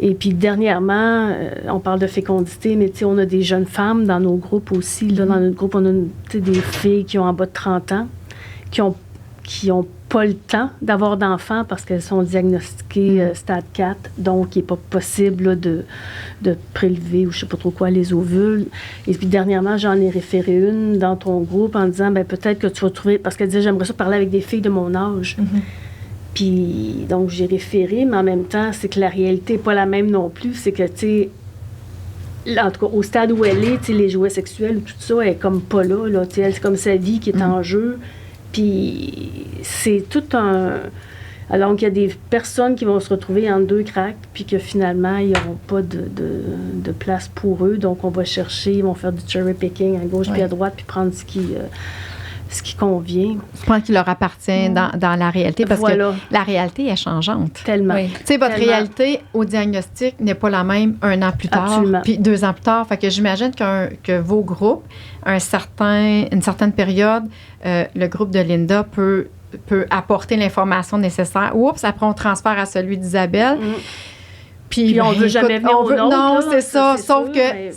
Et puis, dernièrement, on parle de fécondité, mais on a des jeunes femmes dans nos groupes aussi. Là, dans notre groupe, on a des filles qui ont en bas de 30 ans, qui ont pas le temps d'avoir d'enfants parce qu'elles sont diagnostiquées stade 4, donc il n'est pas possible là, de prélever ou je ne sais pas trop quoi les ovules. Et puis, dernièrement, j'en ai référé une dans ton groupe en disant, peut-être que tu vas trouver... Parce qu'elle disait, j'aimerais ça parler avec des filles de mon âge. Mm-hmm. Puis, donc, j'ai référé, mais en même temps, c'est que la réalité n'est pas la même non plus. C'est que, tu sais, en tout cas, au stade où elle est, tu sais, les jouets sexuels ou tout ça, elle est comme pas là, tu sais, elle, c'est comme sa vie qui est en jeu. Puis, c'est tout un... Alors qu'il y a des personnes qui vont se retrouver en deux cracks, puis que finalement, ils n'auront pas de place pour eux. Donc, on va chercher, ils vont faire du cherry picking à gauche puis à droite, puis prendre ce qui convient. Je pense qu'il leur appartient dans la réalité, parce que la réalité est changeante. Tellement. Tu sais, votre réalité au diagnostic n'est pas la même 1 an plus tard, puis 2 ans plus tard. Fait que j'imagine que vos groupes, une certaine période, le groupe de Linda peut apporter l'information nécessaire. Oups, après on transfère à celui d'Isabelle. Puis on ne veut jamais venir au nôtre. Non, c'est ça. Sauf que, tu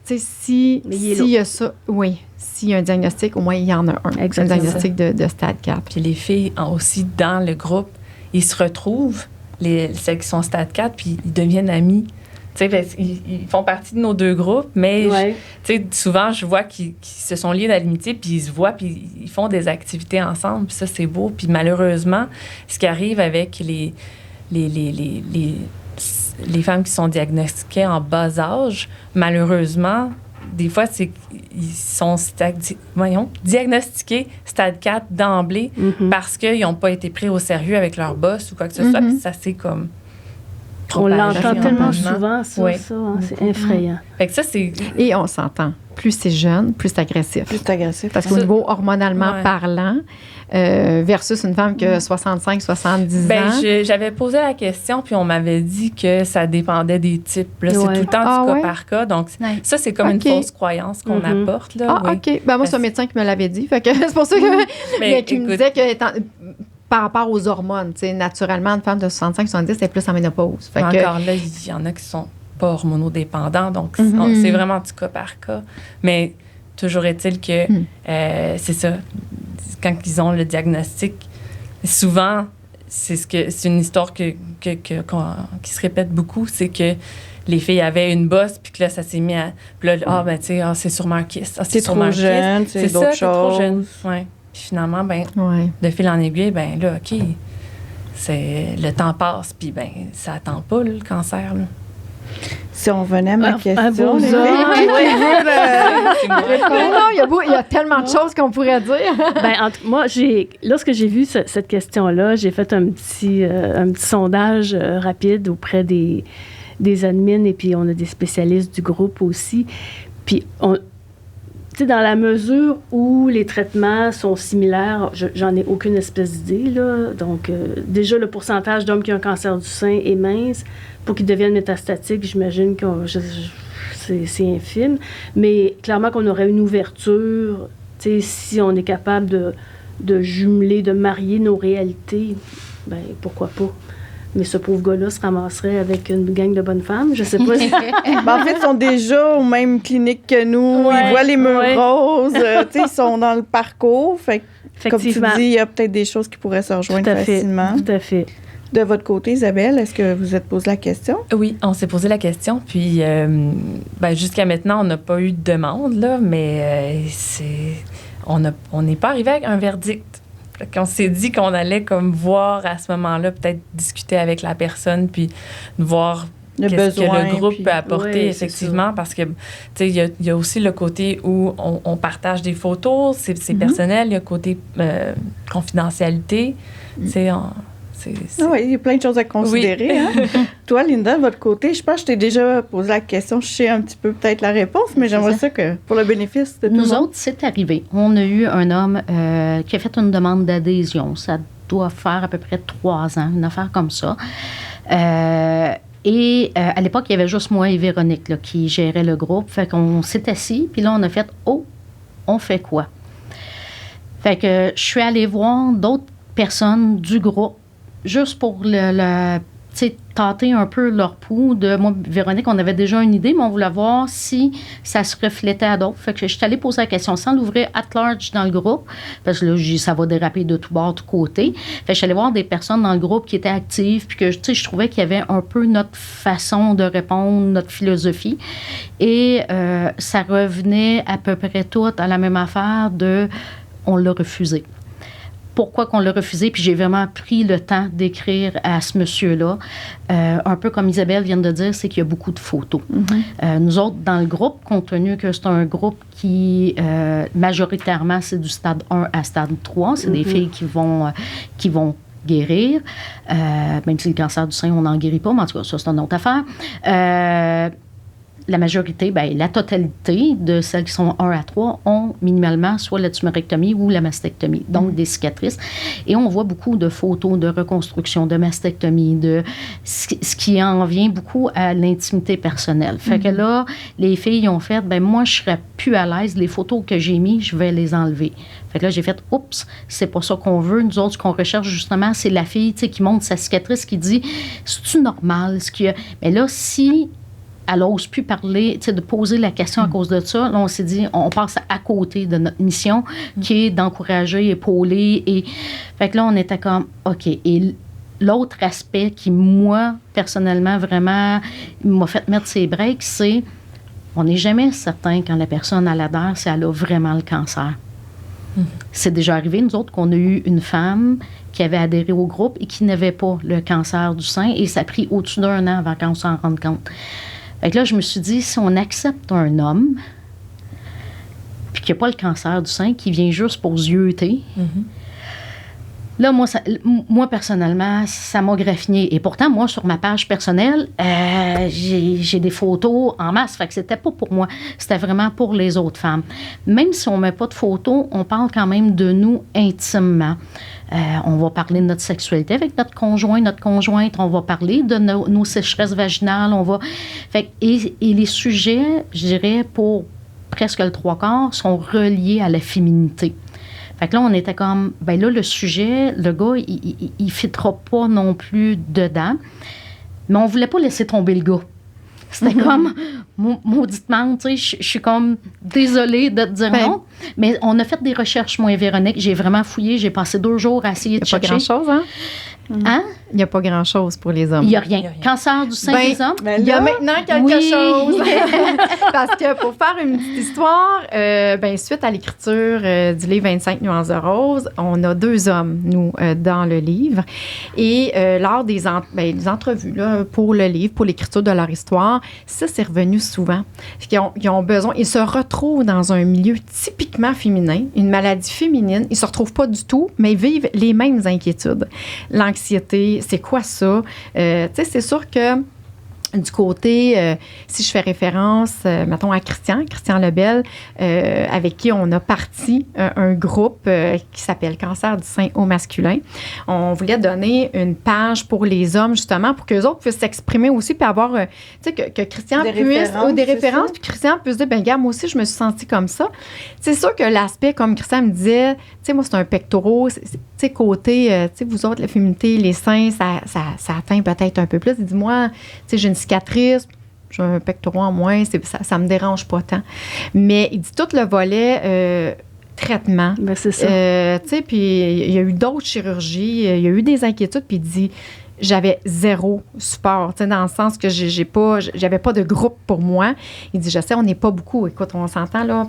sais, s'il y a ça, oui. S'il y a un diagnostic, au moins, il y en a un. Exactement. Un diagnostic de stade 4. Puis les filles, aussi, dans le groupe, ils se retrouvent, celles qui sont stade 4, puis ils deviennent amis. Tu sais, ils font partie de nos 2 groupes, mais tu sais, souvent, je vois qu'ils se sont liés d'amitié, puis ils se voient, puis ils font des activités ensemble, puis ça, c'est beau. Puis malheureusement, ce qui arrive avec les femmes qui sont diagnostiquées en bas âge, malheureusement, des fois, c'est qu'ils sont diagnostiqués stade 4 d'emblée parce qu'ils n'ont pas été pris au sérieux avec leur boss ou quoi que ce soit. Puis ça, c'est comme... On l'entend tellement souvent, ça, c'est effrayant. Fait que ça, c'est... Et on s'entend. Plus c'est jeune, plus c'est agressif. Plus c'est agressif. Parce qu'au niveau hormonalement parlant, versus une femme qui a 65, 70 ans. J'avais posé la question, puis on m'avait dit que ça dépendait des types. Là, c'est tout le temps du cas par cas. Donc, ça, c'est comme une fausse croyance qu'on apporte. Là, OK. Ben, moi, c'est un médecin qui me l'avait dit. Fait que c'est pour ça que... mais qui me disait que... par rapport aux hormones, tu sais, naturellement, une femme de 65-70, c'est plus en ménopause. Fait encore là, il y en a qui sont pas hormonodépendants, donc c'est vraiment du cas par cas. Mais toujours est-il que c'est ça, quand ils ont le diagnostic, souvent, c'est une histoire qui se répète beaucoup, c'est que les filles avaient une bosse, puis que là, ça s'est mis à... Puis là, ben, tu sais, c'est sûrement un kiss. C'est trop jeune, c'est d'autres choses. C'est trop jeune, ouais. Puis finalement, ben, de fil en aiguille, ben là, OK, le temps passe, puis ben, ça attend pas, là, le cancer, là. Si on venait à ma question, il y a tellement de choses qu'on pourrait dire. Moi, lorsque j'ai vu cette question-là, j'ai fait un petit sondage rapide auprès des admins, et puis on a des spécialistes du groupe aussi. Puis, dans la mesure où les traitements sont similaires, j'en ai aucune espèce d'idée, là. Donc, déjà, le pourcentage d'hommes qui ont un cancer du sein est mince. Pour qu'ils deviennent métastatiques, j'imagine que c'est infime. Mais clairement qu'on aurait une ouverture, si on est capable de jumeler, de marier nos réalités, ben pourquoi pas. Mais ce pauvre gars-là se ramasserait avec une gang de bonnes femmes, je sais pas. En fait, ils sont déjà aux mêmes cliniques que nous. Ils voient les murs roses. Ils sont dans le parcours. Fait comme tu dis, il y a peut-être des choses qui pourraient se rejoindre facilement. Tout à fait. De votre côté, Isabelle, est-ce que vous êtes posé la question? Oui, on s'est posé la question. Puis, jusqu'à maintenant, on n'a pas eu de demande, là, mais on n'est pas arrivé avec un verdict. On s'est dit qu'on allait comme voir à ce moment-là, peut-être discuter avec la personne, puis voir qu'est-ce que le groupe peut apporter, effectivement, parce que, tu sais, il y a aussi le côté où on partage des photos, c'est personnel, il y a le côté confidentialité, tu sais, oui, il y a plein de choses à considérer. Hein? Toi, Linda, de votre côté, je pense que je t'ai déjà posé la question. Je sais un petit peu peut-être la réponse, mais j'aimerais ça que, pour le bénéfice de tout le monde. Nous autres, c'est arrivé. On a eu un homme qui a fait une demande d'adhésion. Ça doit faire à peu près 3 ans, une affaire comme ça. Et à l'époque, il y avait juste moi et Véronique là, qui géraient le groupe. Fait qu'on s'est assis, puis là, on a fait « Oh, on fait quoi? » Fait que je suis allée voir d'autres personnes du groupe juste pour tâter un peu leur pouls. Moi, Véronique, on avait déjà une idée, mais on voulait voir si ça se reflétait à d'autres. Fait que je suis allée poser la question sans l'ouvrir at large dans le groupe, parce que là, ça va déraper de tous bords, de tous côtés. Fait que je suis allée voir des personnes dans le groupe qui étaient actives, puis que, je trouvais qu'il y avait un peu notre façon de répondre, notre philosophie. Et ça revenait à peu près tout à la même affaire on l'a refusé. Pourquoi qu'on l'a refusé, puis j'ai vraiment pris le temps d'écrire à ce monsieur-là. Un peu comme Isabelle vient de dire, c'est qu'il y a beaucoup de photos. Mm-hmm. Nous autres, dans le groupe, compte tenu que c'est un groupe qui, majoritairement, c'est du stade 1 à stade 3, c'est des filles qui vont guérir, même si le cancer du sein, on n'en guérit pas, mais en tout cas, ça, c'est une autre affaire. La majorité, la totalité de celles qui sont 1 à 3 ont minimalement soit la tumorectomie ou la mastectomie, donc des cicatrices. Et on voit beaucoup de photos de reconstruction, de mastectomie, ce qui en vient beaucoup à l'intimité personnelle. Fait que là, les filles ont fait, moi, je serais plus à l'aise. Les photos que j'ai mises, je vais les enlever. Fait que là, j'ai fait, oups, c'est pas ça qu'on veut. Nous autres, ce qu'on recherche, justement, c'est la fille, qui montre sa cicatrice, qui dit, c'est-tu normal, ce qu'il y a? Mais là, si elle n'ose plus parler, de poser la question à cause de ça. Là, on s'est dit, on passe à côté de notre mission, qui est d'encourager, épauler. Et fait que là, on était comme, OK. Et l'autre aspect qui, moi, personnellement, vraiment, m'a fait mettre ses breaks, c'est, on n'est jamais certain quand la personne adhère si elle a vraiment le cancer. C'est déjà arrivé, nous autres, qu'on a eu une femme qui avait adhéré au groupe et qui n'avait pas le cancer du sein, et ça a pris au-dessus d'1 an avant qu'on s'en rende compte. Fait que là, je me suis dit, si on accepte un homme, puis qu'il n'y a pas le cancer du sein, qui vient juste pour zioter, là, moi, personnellement, ça m'a graffiné. Et pourtant, moi, sur ma page personnelle, j'ai des photos en masse. Fait que c'était pas pour moi. C'était vraiment pour les autres femmes. Même si on met pas de photos, on parle quand même de nous intimement. On va parler de notre sexualité avec notre conjoint, notre conjointe. On va parler de nos sécheresses vaginales. Et les sujets, je dirais, pour presque le 3/4, sont reliés à la féminité. Fait que là, on était comme, là, le sujet, le gars, il ne fitera pas non plus dedans. Mais on voulait pas laisser tomber le gars. C'était comme, mauditement, tu sais, je suis comme désolée de te dire non. Mais on a fait des recherches, moi et Véronique. J'ai vraiment fouillé. J'ai passé 2 jours à essayer de chercher. Pas grand-chose, hein? Hein? Il n'y a pas grand-chose pour les hommes. Il n'y a rien. Cancer du sein des hommes? Ben Il y a là, maintenant quelque oui. chose. Parce que pour faire une petite histoire, suite à l'écriture du livre 25 nuances de rose, on a 2 hommes, nous, dans le livre. Et lors des entrevues là, pour le livre, pour l'écriture de leur histoire, ça, c'est revenu souvent. Ils ont besoin, ils se retrouvent dans un milieu typiquement féminin, une maladie féminine. Ils ne se retrouvent pas du tout, mais ils vivent les mêmes inquiétudes. L'anxiété, c'est quoi ça? C'est sûr que du côté, si je fais référence, mettons, à Christian Lebel, avec qui on a parti un groupe qui s'appelle Cancer du sein au masculin. On voulait donner une page pour les hommes, justement, pour qu'eux autres puissent s'exprimer aussi, puis avoir, que Christian des puisse... références, puis Christian puisse dire, ben gars, moi aussi, je me suis sentie comme ça. C'est sûr que l'aspect, comme Christian me disait, moi, c'est un pectoraux, côté, vous autres, la féminité, les seins, ça atteint peut-être un peu plus. Il dit, moi, j'ai une cicatrice, j'ai un pectoral en moins, ça me dérange pas tant. Mais il dit tout le volet traitement. Ben, c'est ça. Puis il y a eu d'autres chirurgies, il y a eu des inquiétudes, puis il dit j'avais 0 support, dans le sens que j'avais pas de groupe pour moi. Il dit je sais, on n'est pas beaucoup. Écoute, on s'entend là.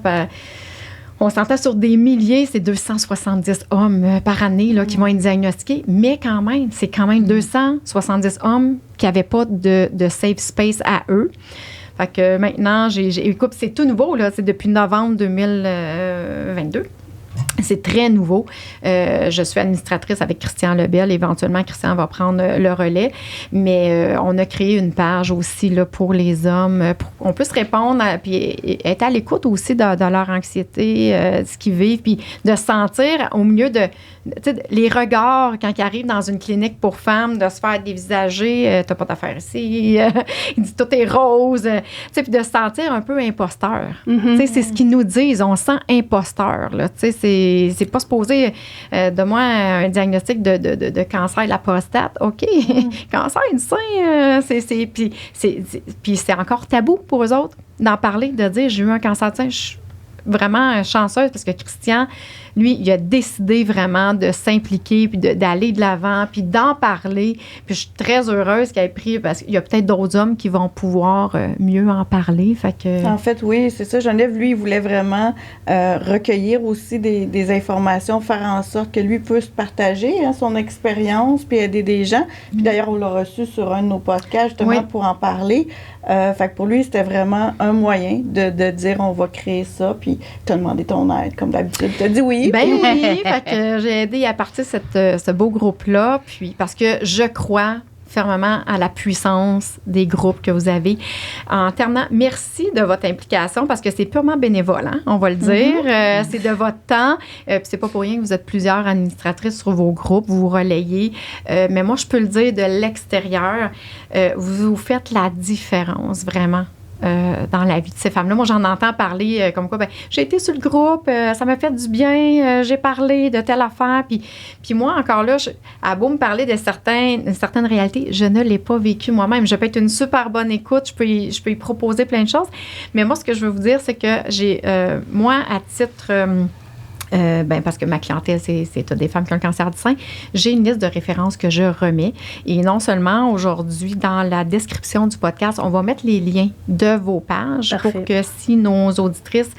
On s'entend sur des milliers, c'est 270 hommes par année là, qui vont être diagnostiqués, mais quand même, c'est quand même 270 hommes qui n'avaient pas de safe space à eux. Fait que maintenant, écoute, c'est tout nouveau, là, c'est depuis novembre 2022. C'est très nouveau. Je suis administratrice avec Christian Lebel. Éventuellement, Christian va prendre le relais. Mais on a créé une page aussi là, pour les hommes, pour qu'on puisse répondre puis être à l'écoute aussi de leur anxiété, de ce qu'ils vivent, puis de sentir au milieu de les regards quand ils arrivent dans une clinique pour femmes, de se faire dévisager, t'as pas d'affaires ici, il dit tout est rose, puis de se sentir un peu imposteur. C'est ce qu'ils nous disent, on se sent imposteur. Là, c'est pas supposé de moi un diagnostic de cancer de la prostate. OK, cancer du sein, puis c'est encore tabou pour eux autres d'en parler, de dire j'ai eu un cancer du sein. Je suis vraiment chanceuse parce que Christian, lui, il a décidé vraiment de s'impliquer puis d'aller de l'avant puis d'en parler. Puis je suis très heureuse qu'il ait pris parce qu'il y a peut-être d'autres hommes qui vont pouvoir mieux en parler. Fait que... En fait, oui, c'est ça. Geneviève, lui, il voulait vraiment recueillir aussi des informations, faire en sorte que lui puisse partager son expérience puis aider des gens. Puis d'ailleurs, on l'a reçu sur un de nos podcasts justement pour en parler. Fait que pour lui, c'était vraiment un moyen de dire on va créer ça, puis t'as demandé ton aide, comme d'habitude. T'as dit oui. Ben oui, fait que j'ai aidé à partir de ce beau groupe-là, puis parce que je crois fermement à la puissance des groupes que vous avez. En terminant, merci de votre implication parce que c'est purement bénévole, hein, on va le dire. C'est de votre temps. Puis c'est pas pour rien que vous êtes plusieurs administratrices sur vos groupes, vous relayez. Mais moi, je peux le dire de l'extérieur, vous faites la différence, vraiment. Dans la vie de ces femmes-là. Moi, j'en entends parler comme quoi, j'ai été sur le groupe, ça m'a fait du bien, j'ai parlé de telle affaire, puis moi, encore là, à beau me parler de certaines réalités, je ne l'ai pas vécu moi-même. Je peux être une super bonne écoute, je peux y proposer plein de choses, mais moi, ce que je veux vous dire, c'est que j'ai, moi, à titre... parce que ma clientèle, c'est des femmes qui ont le cancer du sein. J'ai une liste de références que je remets. Et non seulement aujourd'hui, dans la description du podcast, on va mettre les liens de vos pages. Parfait. Pour que si nos auditrices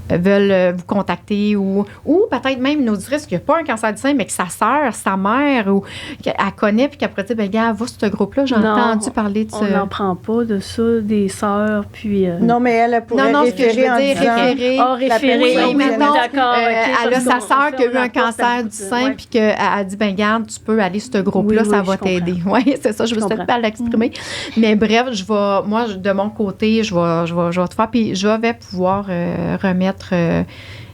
veulent vous contacter ou peut-être même une auditrice qui n'a pas un cancer du sein, mais que sa sœur, sa mère, ou qu'elle connaît, puis qu'après dit, gars, va sur ce groupe-là, j'ai entendu parler de ça. On n'en prend pas de ça, des sœurs, puis... Non, mais elle pourrait référer en disant... référer. Oui, maintenant, d'accord. elle a sa sœur qui a eu un cancer du sein, puis qu'elle a dit, garde, tu peux aller sur ce groupe-là, ça va t'aider. Oui, c'est ça, je veux peut-être pas l'exprimer. Mais bref, moi, de mon côté, je vais te faire, puis je vais pouvoir remettre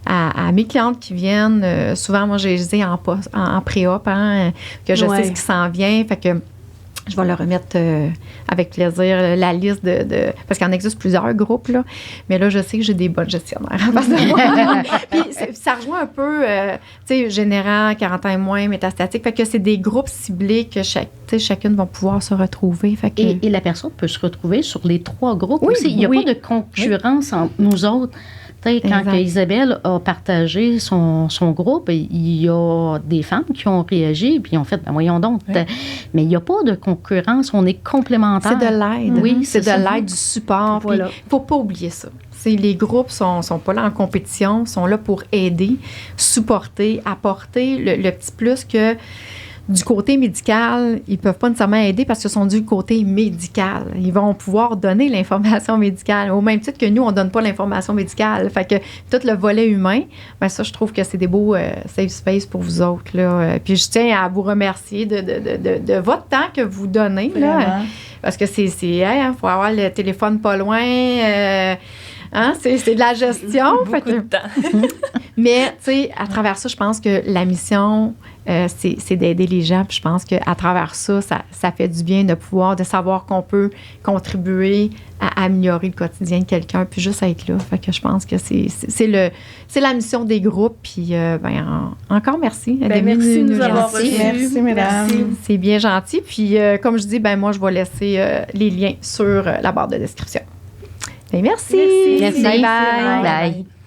à mes clientes qui viennent, souvent, moi, j'ai les ai en pré-op, que je sais ce qui s'en vient. Fait que je vais leur remettre avec plaisir la liste parce qu'il en existe plusieurs groupes, là. Mais là, je sais que j'ai des bonnes gestionnaires en face de moi. Puis ça rejoint un peu, tu sais, générant, 40 ans et moins, métastatique. Fait que c'est des groupes ciblés que chacune va pouvoir se retrouver. Fait que... et la personne peut se retrouver sur les 3 groupes aussi. Il n'y a pas de concurrence entre nous autres. Quand Exact. Isabelle a partagé son groupe, il y a des femmes qui ont réagi puis ont fait, ben voyons donc. Oui. Mais il n'y a pas de concurrence, on est complémentaires. C'est de l'aide. Oui, c'est c'est de ça. l'aide, du support. Voilà. Il ne faut pas oublier ça. Les groupes sont pas là en compétition, sont là pour aider, supporter, apporter le petit plus que du côté médical, ils ne peuvent pas nécessairement aider parce qu'ils sont du côté médical. Ils vont pouvoir donner l'information médicale, au même titre que nous, on ne donne pas l'information médicale. Fait que tout le volet humain, ben ça, je trouve que c'est des beaux safe space pour vous autres. Là. Puis je tiens à vous remercier de votre temps que vous donnez. Là, parce que c'est faut avoir le téléphone pas loin. C'est de la gestion. Beaucoup de temps. Mais, tu sais, à travers ça, je pense que la mission, c'est d'aider les gens. Puis je pense qu'à travers ça, ça fait du bien de savoir qu'on peut contribuer à améliorer le quotidien de quelqu'un, puis juste être là. Fait que je pense que c'est la mission des groupes. Puis, encore merci. Merci de nous avoir reçus. Merci, mesdames. C'est bien gentil. Puis, comme je dis, moi, je vais laisser les liens sur la barre de description. Merci. Merci. Bye bye. Bye.